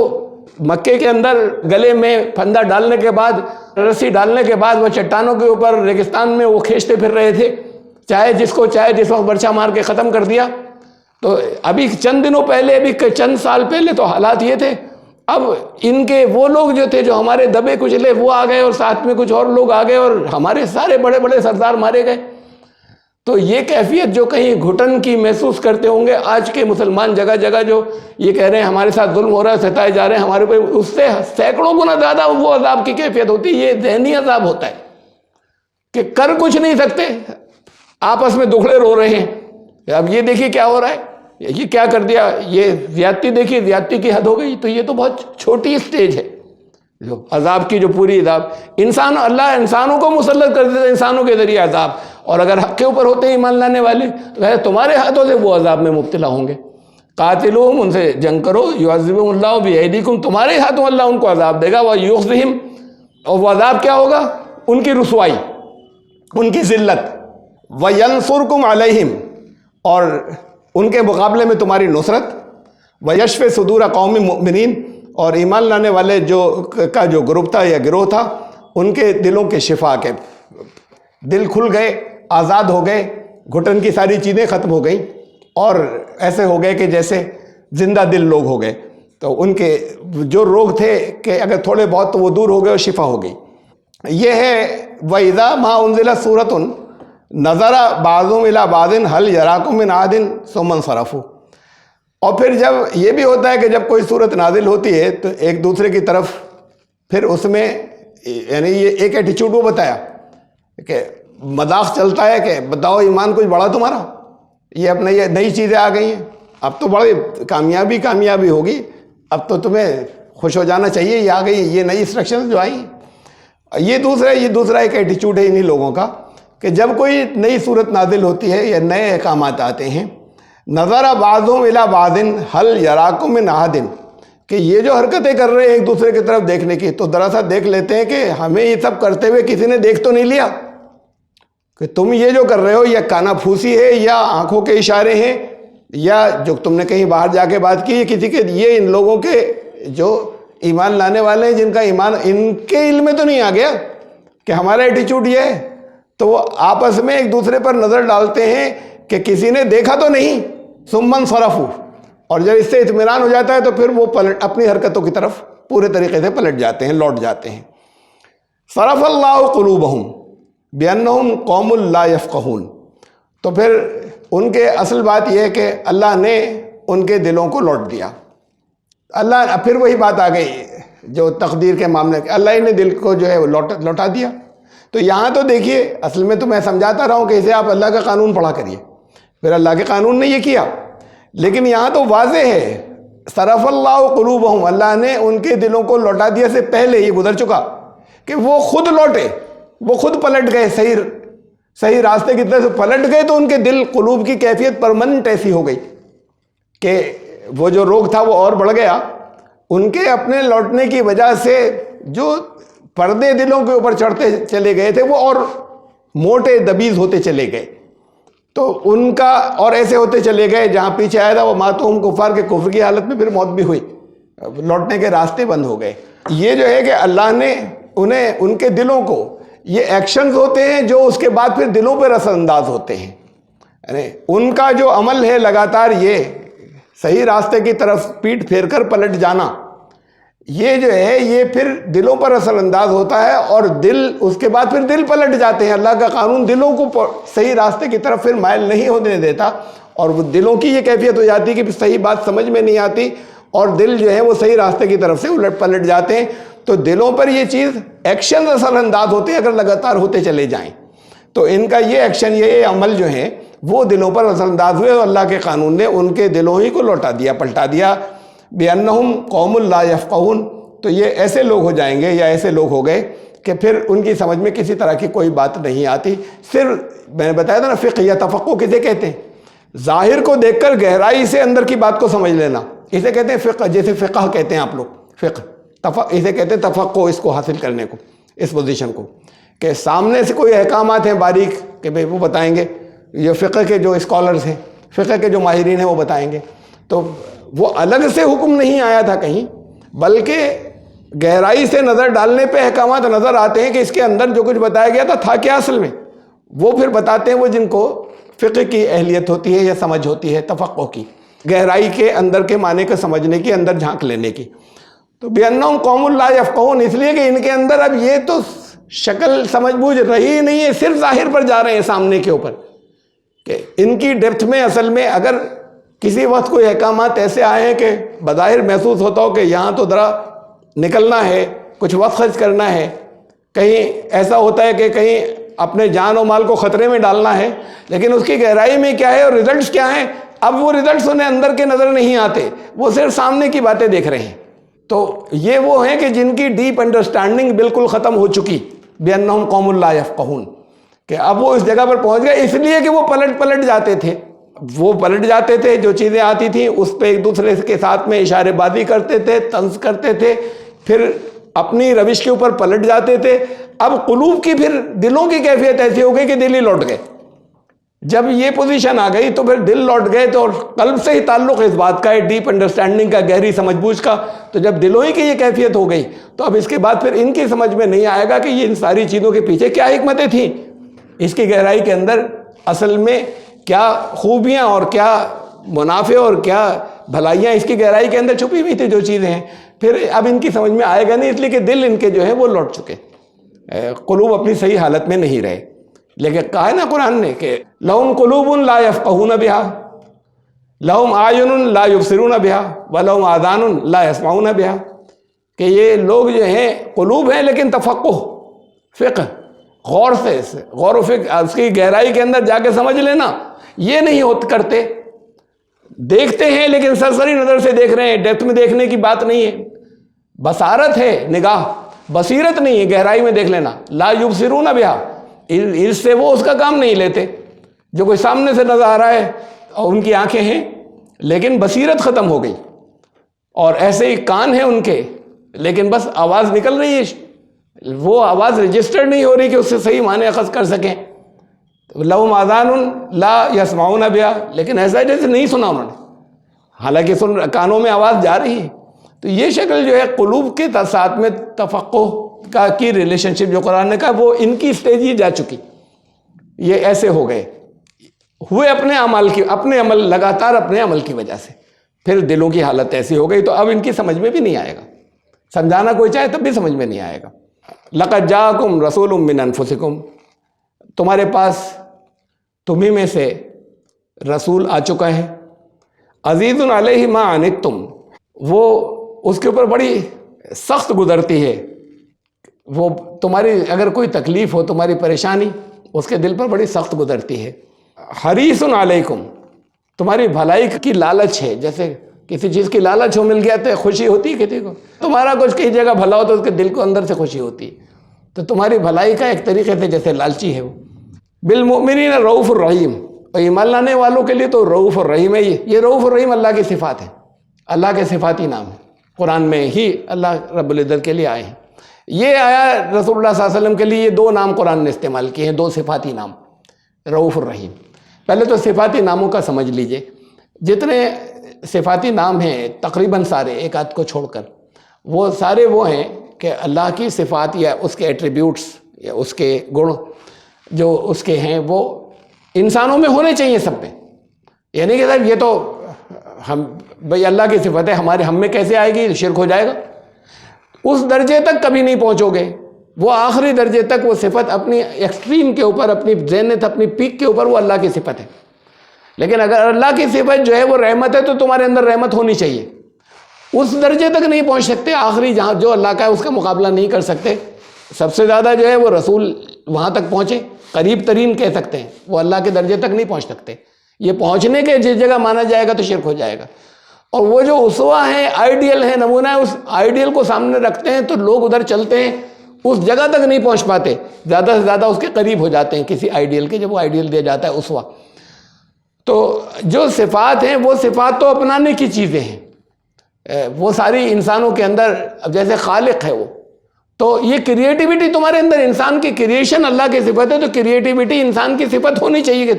مکے کے اندر گلے میں پھندا ڈالنے کے بعد، رسی ڈالنے کے بعد، وہ چٹانوں کے اوپر ریگستان میں وہ کھینچتے پھر رہے تھے، چاہے جس کو چاہے جس وقت برچہ مار کے ختم کر دیا. تو ابھی چند دنوں پہلے، ابھی چند سال پہلے تو حالات یہ تھے. اب ان کے وہ لوگ جو تھے جو ہمارے دبے کچلے، وہ آ گئے، اور ساتھ میں کچھ اور لوگ آ گئے، اور ہمارے سارے بڑے بڑے سردار مارے گئے. تو یہ کیفیت جو کہیں گھٹن کی محسوس کرتے ہوں گے آج کے مسلمان جگہ جگہ، جو یہ کہہ رہے ہیں ہمارے ساتھ ظلم ہو رہا ہے، ستائے جا رہے ہیں ہمارے اوپر، اس سے سینکڑوں گنا زیادہ وہ عذاب کی کیفیت ہوتی ہے. یہ ذہنی عذاب ہوتا ہے کہ کر کچھ نہیں سکتے، آپس میں دکھڑے رو رہے ہیں. اب یہ دیکھیے کیا ہو رہا ہے، یہ کیا کر دیا، یہ زیادتی دیکھیے، زیادتی کی حد ہو گئی. تو یہ تو بہت چھوٹی سٹیج ہے جو عذاب کی، جو پوری عذاب انسان، اللہ انسانوں کو مسلط کر دیتا ہے انسانوں کے ذریعے عذاب. اور اگر حق کے اوپر ہوتے ہیں ایمان لانے والے، تو تمہارے ہاتھوں سے وہ عذاب میں مبتلا ہوں گے. قاتلوہم، ان سے جنگ کرو، یعذبہم اللہ بایدیکم، تمہارے ہاتھوں اللہ ان کو عذاب دے گا. ویخزہم، اور وہ عذاب کیا ہوگا، ان کی رسوائی، ان کی ذلت. وینصرکم علیہم، اور ان کے مقابلے میں تمہاری نصرت. ویشفِ صدور قوم مؤمنین، اور ایمان لانے والے کا جو گروپ تھا یا گروہ تھا، ان کے دلوں کے شفا کے دل کھل گئے، آزاد ہو گئے، گھٹن کی ساری چیزیں ختم ہو گئیں، اور ایسے ہو گئے کہ جیسے زندہ دل لوگ ہو گئے. تو ان کے جو روگ تھے کہ اگر تھوڑے بہت تو وہ دور ہو گئے اور شفا ہو گئی. یہ ہے وَإِذَا مَا أُنزِلَتْ سُورَةٌ، نظر بعضهم الی بعض هل یراکم من احد ثم انصرفوا. اور پھر جب یہ بھی ہوتا ہے کہ جب کوئی صورت نازل ہوتی ہے تو ایک دوسرے کی طرف پھر اس میں یعنی یہ ایک ایٹیچیوڈ وہ بتایا کہ مذاق چلتا ہے کہ بتاؤ ایمان کچھ بڑا تمہارا، یہ اب نئی چیزیں آ گئی ہیں، اب تو بڑی کامیابی ہوگی، اب تو تمہیں خوش ہو جانا چاہیے، یہ آ گئی یہ نئی انسٹرکشنز جو آئی ہیں. یہ دوسرا ایک ایٹیچیوڈ ہے انہی لوگوں کا کہ جب کوئی نئی صورت نازل ہوتی ہے یا نئے احکامات آتے ہیں، نظر بعضهم الی بعض هل یراکم من احد، کہ یہ جو حرکتیں کر رہے ہیں ایک دوسرے کی طرف دیکھنے کی، تو ذرا دیکھ لیتے ہیں کہ ہمیں یہ سب کرتے ہوئے کسی نے دیکھ تو نہیں لیا کہ تم یہ جو کر رہے ہو یا کانا پھوسی ہے یا آنکھوں کے اشارے ہیں یا جو تم نے کہیں باہر جا کے بات کی، کسی کے یہ ان لوگوں کے جو ایمان لانے والے ہیں جن کا ایمان ان کے علم میں تو نہیں آ گیا کہ ہمارا ایٹیچیوڈ یہ ہے. تو وہ آپس میں ایک دوسرے پر نظر ڈالتے ہیں کہ کسی نے دیکھا تو نہیں، ثم انصرفوا، اور جب اس سے اطمینان ہو جاتا ہے تو پھر وہ اپنی حرکتوں کی طرف پورے طریقے سے پلٹ جاتے ہیں، لوٹ جاتے ہیں. صرف اللہ قلوبہم بانہم قوم لا یفقہون. تو پھر ان کے اصل بات یہ ہے کہ اللہ نے ان کے دلوں کو لوٹ دیا. اللہ پھر وہی بات آ گئی جو تقدیر کے معاملے کے، اللہ ہی نے دل کو جو ہے وہ لوٹا دیا. تو یہاں تو دیکھیے اصل میں تو میں سمجھاتا رہا ہوں کہ اسے آپ اللہ کا قانون پڑھا کریے، پھر اللہ کے قانون نے یہ کیا، لیکن یہاں تو واضح ہے صرف اللہ قلوبہم، اللہ نے ان کے دلوں کو لوٹا دیا سے پہلے یہ گزر چکا کہ وہ خود لوٹے، وہ خود پلٹ گئے، صحیح راستے کی طرف سے پلٹ گئے. تو ان کے دل قلوب کی کیفیت پرماننٹ ایسی ہو گئی کہ وہ جو روگ تھا وہ اور بڑھ گیا. ان کے اپنے لوٹنے کی وجہ سے جو پردے دلوں کے اوپر چڑھتے چلے گئے تھے وہ اور موٹے دبیز ہوتے چلے گئے. تو ان کا اور ایسے ہوتے چلے گئے جہاں پیچھے آیا تھا وہ ماتوہم کفار کے کفر کی حالت میں پھر موت بھی ہوئی، لوٹنے کے راستے بند ہو گئے. یہ جو ہے کہ اللہ نے انہیں ان کے دلوں کو، یہ ایکشنز ہوتے ہیں جو اس کے بعد پھر دلوں پہ اثر انداز ہوتے ہیں. یعنی ان کا جو عمل ہے لگاتار یہ صحیح راستے کی طرف پیٹھ پھیر کر پلٹ جانا، یہ جو ہے یہ پھر دلوں پر اثر انداز ہوتا ہے اور دل اس کے بعد پھر دل پلٹ جاتے ہیں. اللہ کا قانون دلوں کو صحیح راستے کی طرف پھر مائل نہیں ہونے دیتا اور وہ دلوں کی یہ کیفیت ہو جاتی ہے کہ صحیح بات سمجھ میں نہیں آتی اور دل جو ہے وہ صحیح راستے کی طرف سے الٹ پلٹ جاتے ہیں. تو دلوں پر یہ چیز ایکشن اثر انداز ہوتے ہیں اگر لگاتار ہوتے چلے جائیں. تو ان کا یہ ایکشن، یہ عمل جو ہے وہ دلوں پر اثر انداز ہوئے اور اللہ کے قانون نے ان کے دلوں ہی کو لوٹا دیا، پلٹا دیا. بِأَنَّهُمْ قَوْمٌ لَا يَفْقَهُونَ. تو یہ ایسے لوگ ہو جائیں گے یا ایسے لوگ ہو گئے کہ پھر ان کی سمجھ میں کسی طرح کی کوئی بات نہیں آتی. صرف میں نے بتایا تھا نا فقہ یا تفقہ کسے کہتے ہیں؟ ظاہر کو دیکھ کر گہرائی سے اندر کی بات کو سمجھ لینا، اسے کہتے ہیں فقہ. جیسے فقہ کہتے ہیں آپ لوگ، فقہ اسے کہتے ہیں تفقہ، اس کو حاصل کرنے کو، اس پوزیشن کو، کہ سامنے سے کوئی احکامات ہیں باریک کہ بھئی وہ بتائیں گے، یہ فقہ کے جو اسکالرز ہیں، فقہ کے جو ماہرین ہیں وہ بتائیں گے. تو وہ الگ سے حکم نہیں آیا تھا کہیں، بلکہ گہرائی سے نظر ڈالنے پہ احکامات نظر آتے ہیں کہ اس کے اندر جو کچھ بتایا گیا تھا کیا اصل میں، وہ پھر بتاتے ہیں وہ جن کو فقہ کی اہلیت ہوتی ہے یا سمجھ ہوتی ہے، تفقہ کی، گہرائی کے اندر کے معنی کو سمجھنے کی، اندر جھانک لینے کی. تو بِأَنَّهُمْ قَوْمٌ لَا يَفْقَهُونَ، اس لیے کہ ان کے اندر اب یہ تو شکل سمجھ بوجھ رہی نہیں ہے، صرف ظاہر پر جا رہے ہیں سامنے کے اوپر، کہ ان کی ڈیپتھ میں اصل میں اگر کسی وقت کوئی احکامات ایسے آئے ہیں کہ بظاہر محسوس ہوتا ہو کہ یہاں تو ذرا نکلنا ہے، کچھ وقت خرچ کرنا ہے، کہیں ایسا ہوتا ہے کہ کہیں اپنے جان و مال کو خطرے میں ڈالنا ہے، لیکن اس کی گہرائی میں کیا ہے اور ریزلٹس کیا ہیں، اب وہ ریزلٹس انہیں اندر کے نظر نہیں آتے، وہ صرف سامنے کی باتیں دیکھ رہے ہیں. تو یہ وہ ہیں کہ جن کی ڈیپ انڈرسٹینڈنگ بالکل ختم ہو چکی، بِأَنَّهُمْ قَوْمٌ لَا يَفْقَهُونَ، کہ اب وہ اس جگہ پر پہنچ گئے اس لیے کہ وہ پلٹ جاتے تھے. وہ پلٹ جاتے تھے، جو چیزیں آتی تھیں اس پہ ایک دوسرے کے ساتھ میں اشارے بازی کرتے تھے، طنز کرتے تھے، پھر اپنی روش کے اوپر پلٹ جاتے تھے. اب قلوب کی پھر دلوں کی کیفیت ایسی ہو گئی کہ دل ہی لوٹ گئے. جب یہ پوزیشن آ گئی تو پھر دل لوٹ گئے، تو قلب سے ہی تعلق اس بات کا ہے، ڈیپ انڈرسٹینڈنگ کا، گہری سمجھ بوجھ کا. تو جب دلوں ہی کی یہ کیفیت ہو گئی تو اب اس کے بعد پھر ان کی سمجھ میں نہیں آئے گا کہ یہ ان ساری چیزوں کے پیچھے کیا حکمتیں تھیں، اس کی گہرائی کے اندر اصل میں کیا خوبیاں اور کیا منافع اور کیا بھلائیاں اس کی گہرائی کے اندر چھپی ہوئی تھی جو چیزیں ہیں. پھر اب ان کی سمجھ میں آئے گا نہیں، اس لیے کہ دل ان کے جو ہے وہ لوٹ چکے، قلوب اپنی صحیح حالت میں نہیں رہے. لیکن کہا ہے نا قرآن نے کہ لہم قلوب لا یفقہون بہا، لہم اعین لا یبصرون بہا ولہم آذان لا یسمعون بہا، کہ یہ لوگ جو ہیں قلوب ہیں لیکن تفقہ، فقہ، غور سے، غور و فکر، اس کی گہرائی کے اندر جا کے سمجھ لینا، یہ نہیں کرتے. دیکھتے ہیں لیکن سرسری نظر سے دیکھ رہے ہیں، ڈیپتھ میں دیکھنے کی بات نہیں ہے. بصارت ہے، نگاہ، بصیرت نہیں ہے، گہرائی میں دیکھ لینا. لا یبصرون بہا، اس سے وہ اس کا کام نہیں لیتے. جو کوئی سامنے سے نظر آ رہا ہے اور ان کی آنکھیں ہیں لیکن بصیرت ختم ہو گئی، اور ایسے ہی کان ہیں ان کے لیکن بس آواز نکل رہی ہے، وہ آواز رجسٹر نہیں ہو رہی کہ اس سے صحیح معنی اخذ کر سکیں. لہم آذان لا یسمعون بہا، لیکن ایسا جیسے نہیں سنا انہوں نے، حالانکہ کانوں میں آواز جا رہی ہے. تو یہ شکل جو ہے قلوب کے ساتھ میں تفقہ کی ریلیشن شپ جو قرآن نے کہا، وہ ان کی اسٹیج ہی جا چکی. یہ ایسے ہو گئے ہوئے اپنے عمل لگاتار اپنے عمل کی وجہ سے، پھر دلوں کی حالت ایسی ہو گئی تو اب ان کی سمجھ میں بھی نہیں آئے گا. سمجھانا کوئی چاہے تب بھی سمجھ میں نہیں آئے گا. لقد جاءکم رسول من انفسکم، تمہارے پاس تمہیں میں سے رسول آ چکا ہے. عزیز علیہ ما عنتم، وہ اس کے اوپر بڑی سخت گزرتی ہے. وہ تمہاری اگر کوئی تکلیف ہو، تمہاری پریشانی، اس کے دل پر بڑی سخت گزرتی ہے. حریص علیکم، تمہاری بھلائی کی لالچ ہے. جیسے کسی چیز کی لالچ ہو، مل گیا تو خوشی ہوتی ہے کسی کو. تمہارا کچھ کئی جگہ بھلا ہو تو اس کے دل کو اندر سے خوشی ہوتی ہے. تو تمہاری بھلائی کا ایک طریقے سے جیسے لالچی ہے وہ. بالمؤمنین رؤوف الرحیم، اور ایمان لانے والوں کے لیے تو رؤوف الرحیم ہے. یہ رؤوف الرحیم اللہ کی صفات ہے، اللہ کے صفاتی نام ہیں. قرآن میں ہی اللہ رب العزت کے لیے آئے ہیں. یہ آیا رسول اللہ صلی اللہ علیہ وسلم کے لیے، یہ دو نام قرآن نے استعمال کیے ہیں، دو صفاتی نام، رؤوف الرحیم. پہلے تو صفاتی ناموں کا سمجھ لیجئے. جتنے صفاتی نام ہیں تقریباً سارے، ایک آدھ کو چھوڑ کر، وہ سارے وہ ہیں کہ اللہ کی صفات یا اس کے ایٹریبیوٹس یا اس کے گن جو اس کے ہیں وہ انسانوں میں ہونے چاہیے سب میں. یعنی کہ صاحب یہ تو ہم بھئی اللہ کی صفت ہے، ہم میں کیسے آئے گی؟ شرک ہو جائے گا. اس درجے تک کبھی نہیں پہنچو گے. وہ آخری درجے تک وہ صفت اپنی ایکسٹریم کے اوپر، اپنی ذہنیت، اپنی پیک کے اوپر وہ اللہ کی صفت ہے. لیکن اگر اللہ کی صفت جو ہے وہ رحمت ہے تو تمہارے اندر رحمت ہونی چاہیے. اس درجے تک نہیں پہنچ سکتے، آخری جہاں جو اللہ کا ہے اس کا مقابلہ نہیں کر سکتے. سب سے زیادہ جو ہے وہ رسول وہاں تک پہنچے، قریب ترین کہہ سکتے ہیں، وہ اللہ کے درجے تک نہیں پہنچ سکتے. یہ پہنچنے کے جس جگہ مانا جائے گا تو شرک ہو جائے گا. اور وہ جو اسوہ ہیں، آئیڈیل ہیں، نمونہ ہے، اس آئیڈیل کو سامنے رکھتے ہیں تو لوگ ادھر چلتے ہیں، اس جگہ تک نہیں پہنچ پاتے، زیادہ سے زیادہ اس کے قریب ہو جاتے ہیں کسی آئیڈیل کے، جب وہ آئیڈیل دیا جاتا ہے اسوہ. تو جو صفات ہیں وہ صفات تو اپنانے کی چیزیں ہیں، وہ ساری انسانوں کے اندر. اب جیسے خالق ہے وہ، تو یہ کریٹیوٹی تمہارے اندر، انسان کی کریشن اللہ کی صفت ہے، تو کریٹیوٹی انسان کی صفت ہونی چاہیے کہ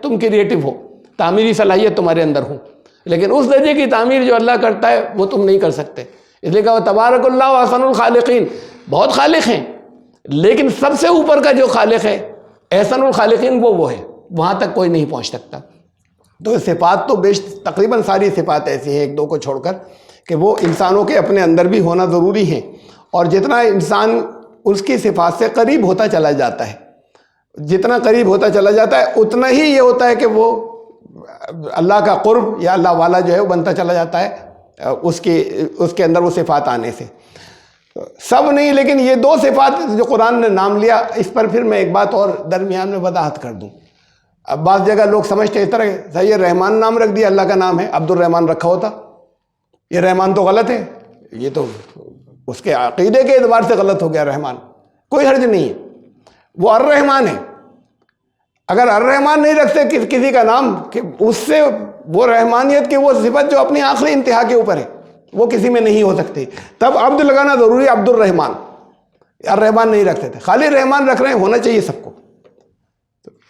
تم کریٹیو ہو، تعمیری صلاحیت تمہارے اندر ہو. لیکن اس درجے کی تعمیر جو اللہ کرتا ہے وہ تم نہیں کر سکتے. اس لیے کہا تبارک اللہ احسن الخالقین. بہت خالق ہیں لیکن سب سے اوپر کا جو خالق ہے احسن الخالقین وہ ہے، وہاں تک کوئی نہیں پہنچ سکتا. تو صفات تو تقریباً ساری صفات ایسی ہیں، ایک دو کو چھوڑ کر، کہ وہ انسانوں کے اپنے اندر بھی ہونا ضروری ہے. اور جتنا انسان اس کی صفات سے قریب ہوتا چلا جاتا ہے، جتنا قریب ہوتا چلا جاتا ہے اتنا ہی یہ ہوتا ہے کہ وہ اللہ کا قرب یا اللہ والا جو ہے وہ بنتا چلا جاتا ہے اس کے اندر وہ صفات آنے سے. سب نہیں، لیکن یہ دو صفات جو قرآن نے نام لیا، اس پر پھر میں ایک بات اور درمیان میں وضاحت کر دوں. اب بعض جگہ لوگ سمجھتے اس طرح صحیح ہے، رحمان نام رکھ دیا، اللہ کا نام ہے، عبد الرحمن رکھا ہوتا، یہ رحمان تو غلط ہے، یہ تو اس کے عقیدے کے اعتبار سے غلط ہو گیا. رحمان کوئی حرج نہیں ہے، وہ الرحمان ہے. اگر الرحمان نہیں رکھتے کسی کا نام، کہ اس سے وہ رحمانیت کی وہ صفت جو اپنی آخری انتہا کے اوپر ہے وہ کسی میں نہیں ہو سکتی، تب عبد لگانا ضروری، عبد الرحمان. الرحمان نہیں رکھتے تھے، خالی رحمان رکھ رہے ہیں، ہونا چاہیے سب کو.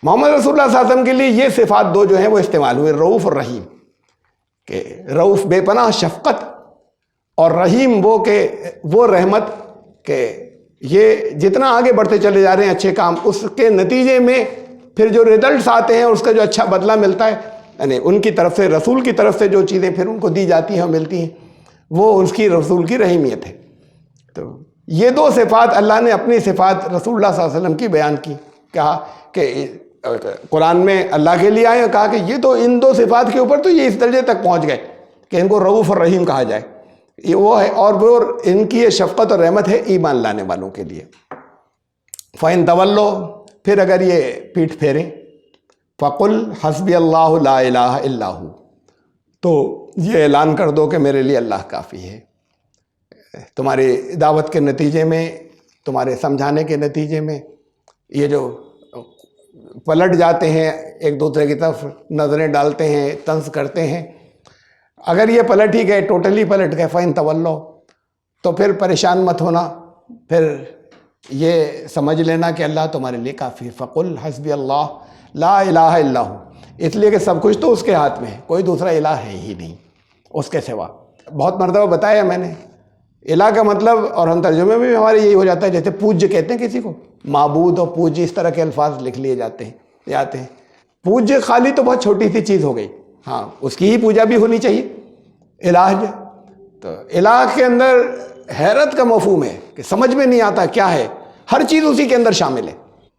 محمد رسول اللہ صلی اللہ علیہ وسلم کے لیے یہ صفات دو جو ہیں وہ استعمال ہوئے، رؤوف اور رحیم. کہ رؤوف بے پناہ شفقت، اور رحیم وہ رحمت، کہ یہ جتنا آگے بڑھتے چلے جا رہے ہیں اچھے کام، اس کے نتیجے میں پھر جو ریزلٹس آتے ہیں اس کا جو اچھا بدلہ ملتا ہے، یعنی ان کی طرف سے، رسول کی طرف سے جو چیزیں پھر ان کو دی جاتی ہیں اور ملتی ہیں، وہ اس کی رسول کی رحیمیت ہے. تو یہ دو صفات اللہ نے اپنی صفات رسول اللہ صلی اللہ علیہ وسلم کی بیان کی کہا کہ قرآن میں اللہ کے لیے آئے اور کہا کہ یہ تو ان دو صفات کے اوپر تو یہ اس درجے تک پہنچ گئے کہ ان کو رؤوف اور رحیم کہا جائے، یہ وہ ہے، اور وہ ان کی یہ شفقت اور رحمت ہے ایمان لانے والوں کے لیے۔ فَإِن تَوَلَّوْا، پھر اگر یہ پیٹھ پھیریں، فَقُلْ حَسْبِيَ اللَّهُ لَا إِلَٰهَ إِلَّا هُوَ، تو یہ اعلان کر دو کہ میرے لیے اللہ کافی ہے۔ تمہاری دعوت کے نتیجے میں، تمہارے سمجھانے کے نتیجے میں یہ جو پلٹ جاتے ہیں ایک دوسرے کی طرف، نظریں ڈالتے ہیں، طنز کرتے ہیں، اگر یہ پلٹ ہی گئے، ٹوٹلی پلٹ گئے، فَإِن تَوَلَّوْا، تو پھر پریشان مت ہونا، پھر یہ سمجھ لینا کہ اللہ تمہارے لیے کافی ہے۔ فَقُلْ حَسْبِيَ اللَّهُ لَا إِلَٰهَ إِلَّا هُوَ، اس لیے کہ سب کچھ تو اس کے ہاتھ میں ہے، کوئی دوسرا الہ ہے ہی نہیں اس کے سوا۔ بہت مرتبہ بتایا میں نے، الہ کا مطلب، اور ہم ترجمے میں بھی ہمارے یہی ہو جاتا ہے، جیسے پوجیہ کہتے ہیں کسی کو، معبود اور پوجیہ اس طرح کے الفاظ لکھ لیے جاتے ہیں۔ پوجیہ خالی تو بہت چھوٹی سی چیز ہو گئی، ہاں اس کی ہی پوجا بھی ہونی چاہیے۔ الہ جو تو الہ کے اندر حیرت کا مفہوم ہے کہ سمجھ میں نہیں آتا کیا ہے، ہر چیز اسی کے اندر شامل ہے،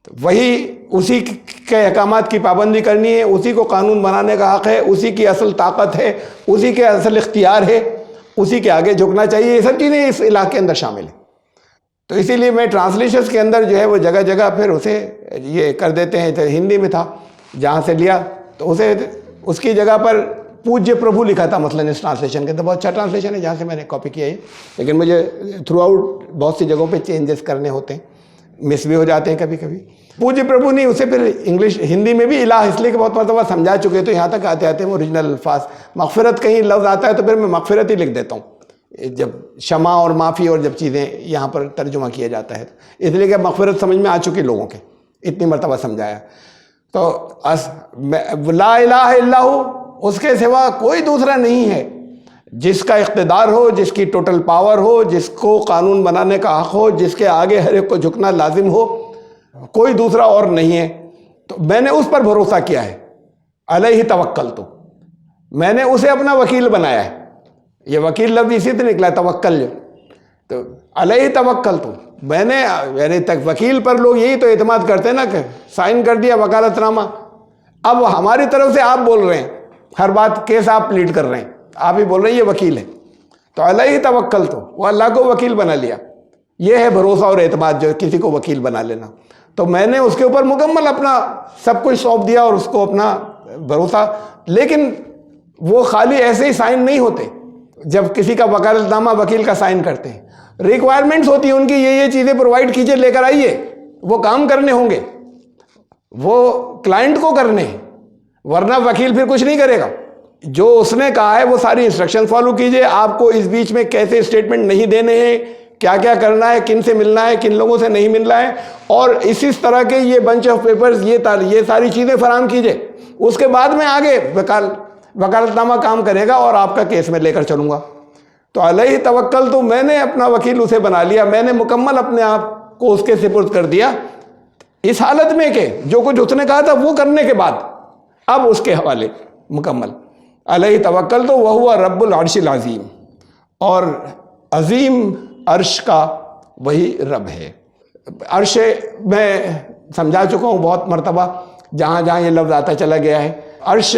تو وہی اسی کے احکامات کی پابندی کرنی ہے، اسی کو قانون بنانے کا حق ہے، اسی کی اصل طاقت ہے، اسی کے اصل اختیار ہے، اسی کے آگے جھکنا چاہیے، یہ سب چیزیں اس الہ کے اندر شامل ہیں۔ تو اسی لیے میں ٹرانسلیشنز کے اندر جو ہے وہ جگہ جگہ پھر اسے یہ کر دیتے ہیں، ہندی میں تھا جہاں سے لیا تو اسے اس کی جگہ پر پوجیہ پربھو لکھا تھا مثلاً اس ٹرانسلیشن کے، تو بہت اچھا ٹرانسلیشن ہے جہاں سے میں نے کاپی کیا ہے، لیکن مجھے تھرو آؤٹ بہت سی جگہوں پہ چینجز کرنے ہوتے ہیں، مس بھی ہو جاتے ہیں کبھی کبھی۔ پوجیہ پربھو نہیں، اسے پھر انگلش ہندی میں بھی الہ اس لیے کہ بہت مرتبہ سمجھا چکے، تو یہاں تک آتے آتے ہیں اوریجنل الفاظ۔ مغفرت کہیں لفظ آتا ہے تو پھر میں مغفرت ہی لکھ دیتا ہوں، جب شمع اور معافی اور جب چیزیں یہاں پر ترجمہ کیا جاتا ہے، اس لیے کہ مغفرت سمجھ میں آ چکی لوگوں کے، اتنی مرتبہ سمجھایا۔ تو لا الہ الا ہو، اس کے سوا کوئی دوسرا نہیں ہے جس کا اقتدار ہو، جس کی ٹوٹل پاور ہو، جس کو قانون بنانے کا حق ہو، جس کے آگے ہر ایک کو جھکنا لازم ہو، کوئی دوسرا اور نہیں ہے۔ تو میں نے اس پر بھروسہ کیا ہے، علیہ توکلت، میں نے اسے اپنا وکیل بنایا ہے۔ یہ وکیل لفظ اسی سے نکلا ہے، توکل جو، تو علیہ توکلت، میں نے یعنی تک وکیل پر لوگ یہی تو اعتماد کرتے ہیں نا کہ سائن کر دیا وکالت نامہ، اب ہماری طرف سے آپ بول رہے ہیں، ہر بات کیس آپ پلیڈ کر رہے ہیں، آپ ہی بول رہے ہیں یہ وکیل ہے، تو علیہ توکلت، وہ اللہ کو وکیل بنا لیا۔ یہ ہے بھروسہ اور اعتماد، جو کسی کو وکیل بنا لینا۔ تو میں نے اس کے اوپر مکمل اپنا سب کچھ سونپ دیا اور اس کو اپنا بھروسہ، لیکن وہ خالی ایسے ہی سائن نہیں ہوتے۔ جب کسی کا وکالت نامہ وکیل کا سائن کرتے ہیں، ریکوائرمنٹس ہوتی ہیں ان کی، یہ چیزیں پرووائڈ کیجئے، لے کر آئیے، وہ کام کرنے ہوں گے، وہ کلائنٹ کو کرنے ہیں، ورنہ وکیل پھر کچھ نہیں کرے گا۔ جو اس نے کہا ہے وہ ساری انسٹرکشن فالو کیجئے، آپ کو اس بیچ میں کیسے اسٹیٹمنٹ نہیں دینے ہیں، کیا کیا کرنا ہے، کن سے ملنا ہے، کن لوگوں سے نہیں ملنا ہے، اور اسی طرح کے یہ بنچ آف پیپرز، یہ ساری چیزیں فراہم کیجئے۔ اس کے بعد میں آگے وکالت نامہ کام کرے گا اور آپ کا کیس میں لے کر چلوں گا۔ تو علیہ توکل، تو میں نے اپنا وکیل اسے بنا لیا، میں نے مکمل اپنے آپ کو اس کے سپرد کر دیا، اس حالت میں کہ جو کچھ اس نے کہا تھا وہ کرنے کے بعد اب اس کے حوالے مکمل۔ علیہ توکل تو وہو رب العرش العظیم، اور عظیم عرش کا وہی رب ہے۔ عرش میں سمجھا چکا ہوں بہت مرتبہ، جہاں جہاں یہ لفظ آتا چلا گیا ہے۔ عرش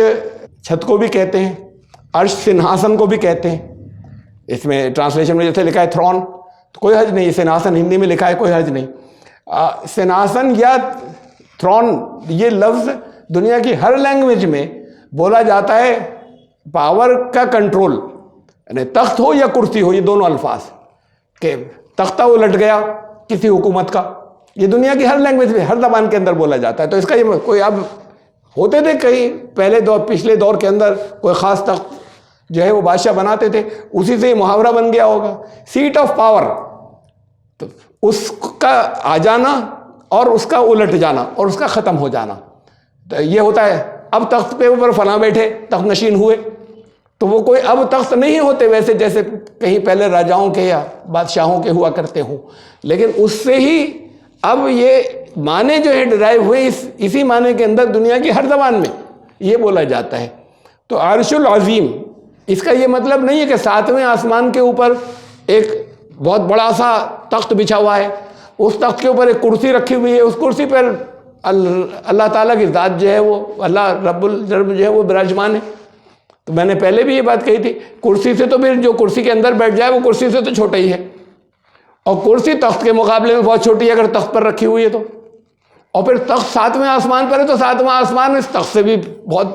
چھت کو بھی کہتے ہیں، عرش سنہاسن کو بھی کہتے ہیں، اس میں ٹرانسلیشن میں جیسے لکھا ہے تھرون، تو کوئی حرج نہیں، سنہاسن ہندی میں لکھا ہے کوئی حرج نہیں۔ سنہاسن یا تھرون یہ لفظ دنیا کی ہر لینگویج میں بولا جاتا ہے، پاور کا کنٹرول، یعنی تخت ہو یا کرسی ہو، یہ دونوں الفاظ، کہ تختہ الٹ گیا کسی حکومت کا، یہ دنیا کی ہر لینگویج میں، ہر زبان کے اندر بولا جاتا ہے۔ تو اس کا یہ کوئی، اب ہوتے تھے کئی پچھلے دور کے اندر کوئی خاص تخت جو ہے وہ بادشاہ بناتے تھے، اسی سے یہ محاورہ بن گیا ہوگا، سیٹ آف پاور، تو اس کا آ جانا اور اس کا الٹ جانا اور اس کا ختم ہو جانا، تو یہ ہوتا ہے۔ اب تخت پہ اوپر فلاں بیٹھے، تخت نشین ہوئے، تو وہ کوئی اب تخت نہیں ہوتے ویسے جیسے کہیں پہلے راجاؤں کے یا بادشاہوں کے ہوا کرتے ہوں، لیکن اس سے ہی اب یہ معنی جو ہے ڈرائیو ہوئے، اسی معنی کے اندر دنیا کی ہر زبان میں یہ بولا جاتا ہے۔ تو عرش العظیم، اس کا یہ مطلب نہیں ہے کہ ساتویں آسمان کے اوپر ایک بہت بڑا سا تخت بچھا ہوا ہے، اس تخت کے اوپر ایک کرسی رکھی ہوئی ہے، اس کرسی پر اللہ تعالیٰ کی ذات جو ہے وہ اللہ رب الجرب جو ہے وہ براجمان ہے. تو میں نے پہلے بھی یہ بات کہی تھی, کرسی سے تو پھر جو کرسی کے اندر بیٹھ جائے وہ کرسی سے تو چھوٹا ہی ہے, اور کرسی تخت کے مقابلے میں بہت چھوٹی ہے اگر تخت پر رکھی ہوئی ہے تو. اور پھر تخت 7ویں آسمان پر ہے تو 7واں آسمان اس تخت سے بھی بہت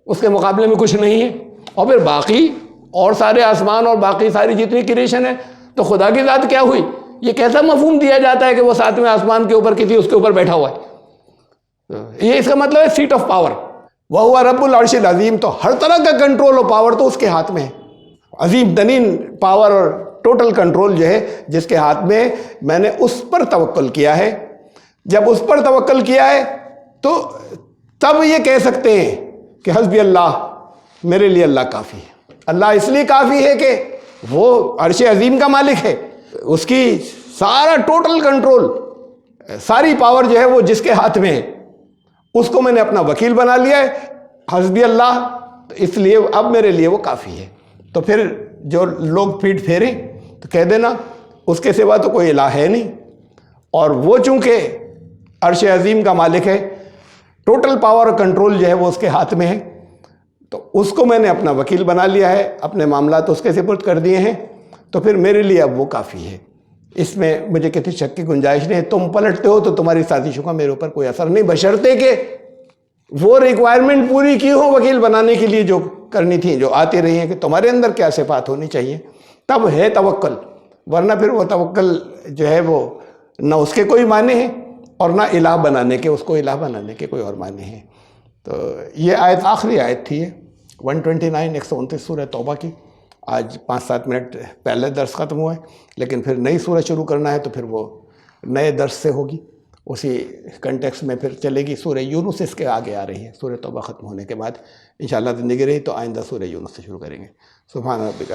اس کے مقابلے میں کچھ نہیں ہے. اور پھر باقی اور سارے آسمان اور باقی ساری جتنی کریشن ہے تو خدا کی ذات کیا ہوئی؟ یہ کیسا مفہوم دیا جاتا ہے کہ وہ 7ویں آسمان کے اوپر کسی اس کے اوپر بیٹھا ہوا ہے؟ یہ اس کا مطلب ہے سیٹ آف پاور. وہ رب العرش العظیم, تو ہر طرح کا کنٹرول اور پاور تو اس کے ہاتھ میں ہے. عظیم ترین پاور اور ٹوٹل کنٹرول جو ہے جس کے ہاتھ میں, میں نے اس پر توکل کیا ہے. جب اس پر توکل کیا ہے تو تب یہ کہہ سکتے ہیں کہ حسبی اللہ, میرے لیے اللہ کافی ہے. اللہ اس لیے کافی ہے کہ وہ عرش عظیم کا مالک ہے, اس کی سارا ٹوٹل کنٹرول, ساری پاور جو ہے وہ جس کے ہاتھ میں ہے, اس کو میں نے اپنا وکیل بنا لیا ہے. حسبی اللہ, اس لیے اب میرے لیے وہ کافی ہے. تو پھر جو لوگ پیٹ پھیریں تو کہہ دینا اس کے سوا تو کوئی الہ ہے نہیں, اور وہ چونکہ عرش عظیم کا مالک ہے, ٹوٹل پاور اور کنٹرول جو ہے وہ اس کے ہاتھ میں ہے, تو اس کو میں نے اپنا وکیل بنا لیا ہے, اپنے معاملات اس کے سپرد کر دیے ہیں, تو پھر میرے لیے اب وہ کافی ہے. اس میں مجھے کسی شک کی گنجائش نہیں ہے. تم پلٹتے ہو تو تمہاری سازشوں کا میرے اوپر کوئی اثر نہیں, بشرطے کہ وہ ریکوائرمنٹ پوری کی ہو وکیل بنانے کے لیے جو کرنی تھی, جو آتی رہی ہیں کہ تمہارے اندر کیا صفات ہونی چاہیے, تب ہے توکل. ورنہ پھر وہ توکل جو ہے وہ نہ اس کے کوئی معنی ہیں اور نہ الہ بنانے کے, اس کو الہ بنانے کے کوئی اور معنی ہیں. تو یہ آیت آخری آیت تھی 129 129 سورہ توبہ کی. آج 5-7 منٹ پہلے درس ختم ہوا ہے, لیکن پھر نئی سورہ شروع کرنا ہے تو پھر وہ نئے درس سے ہوگی, اسی کنٹیکس میں پھر چلے گی. سورہ یونس اس کے آگے آ رہی ہے, سورہ توبہ ختم ہونے کے بعد انشاءاللہ زندگی رہی تو آئندہ سورہ یونس سے شروع کریں گے. سبحان ربک.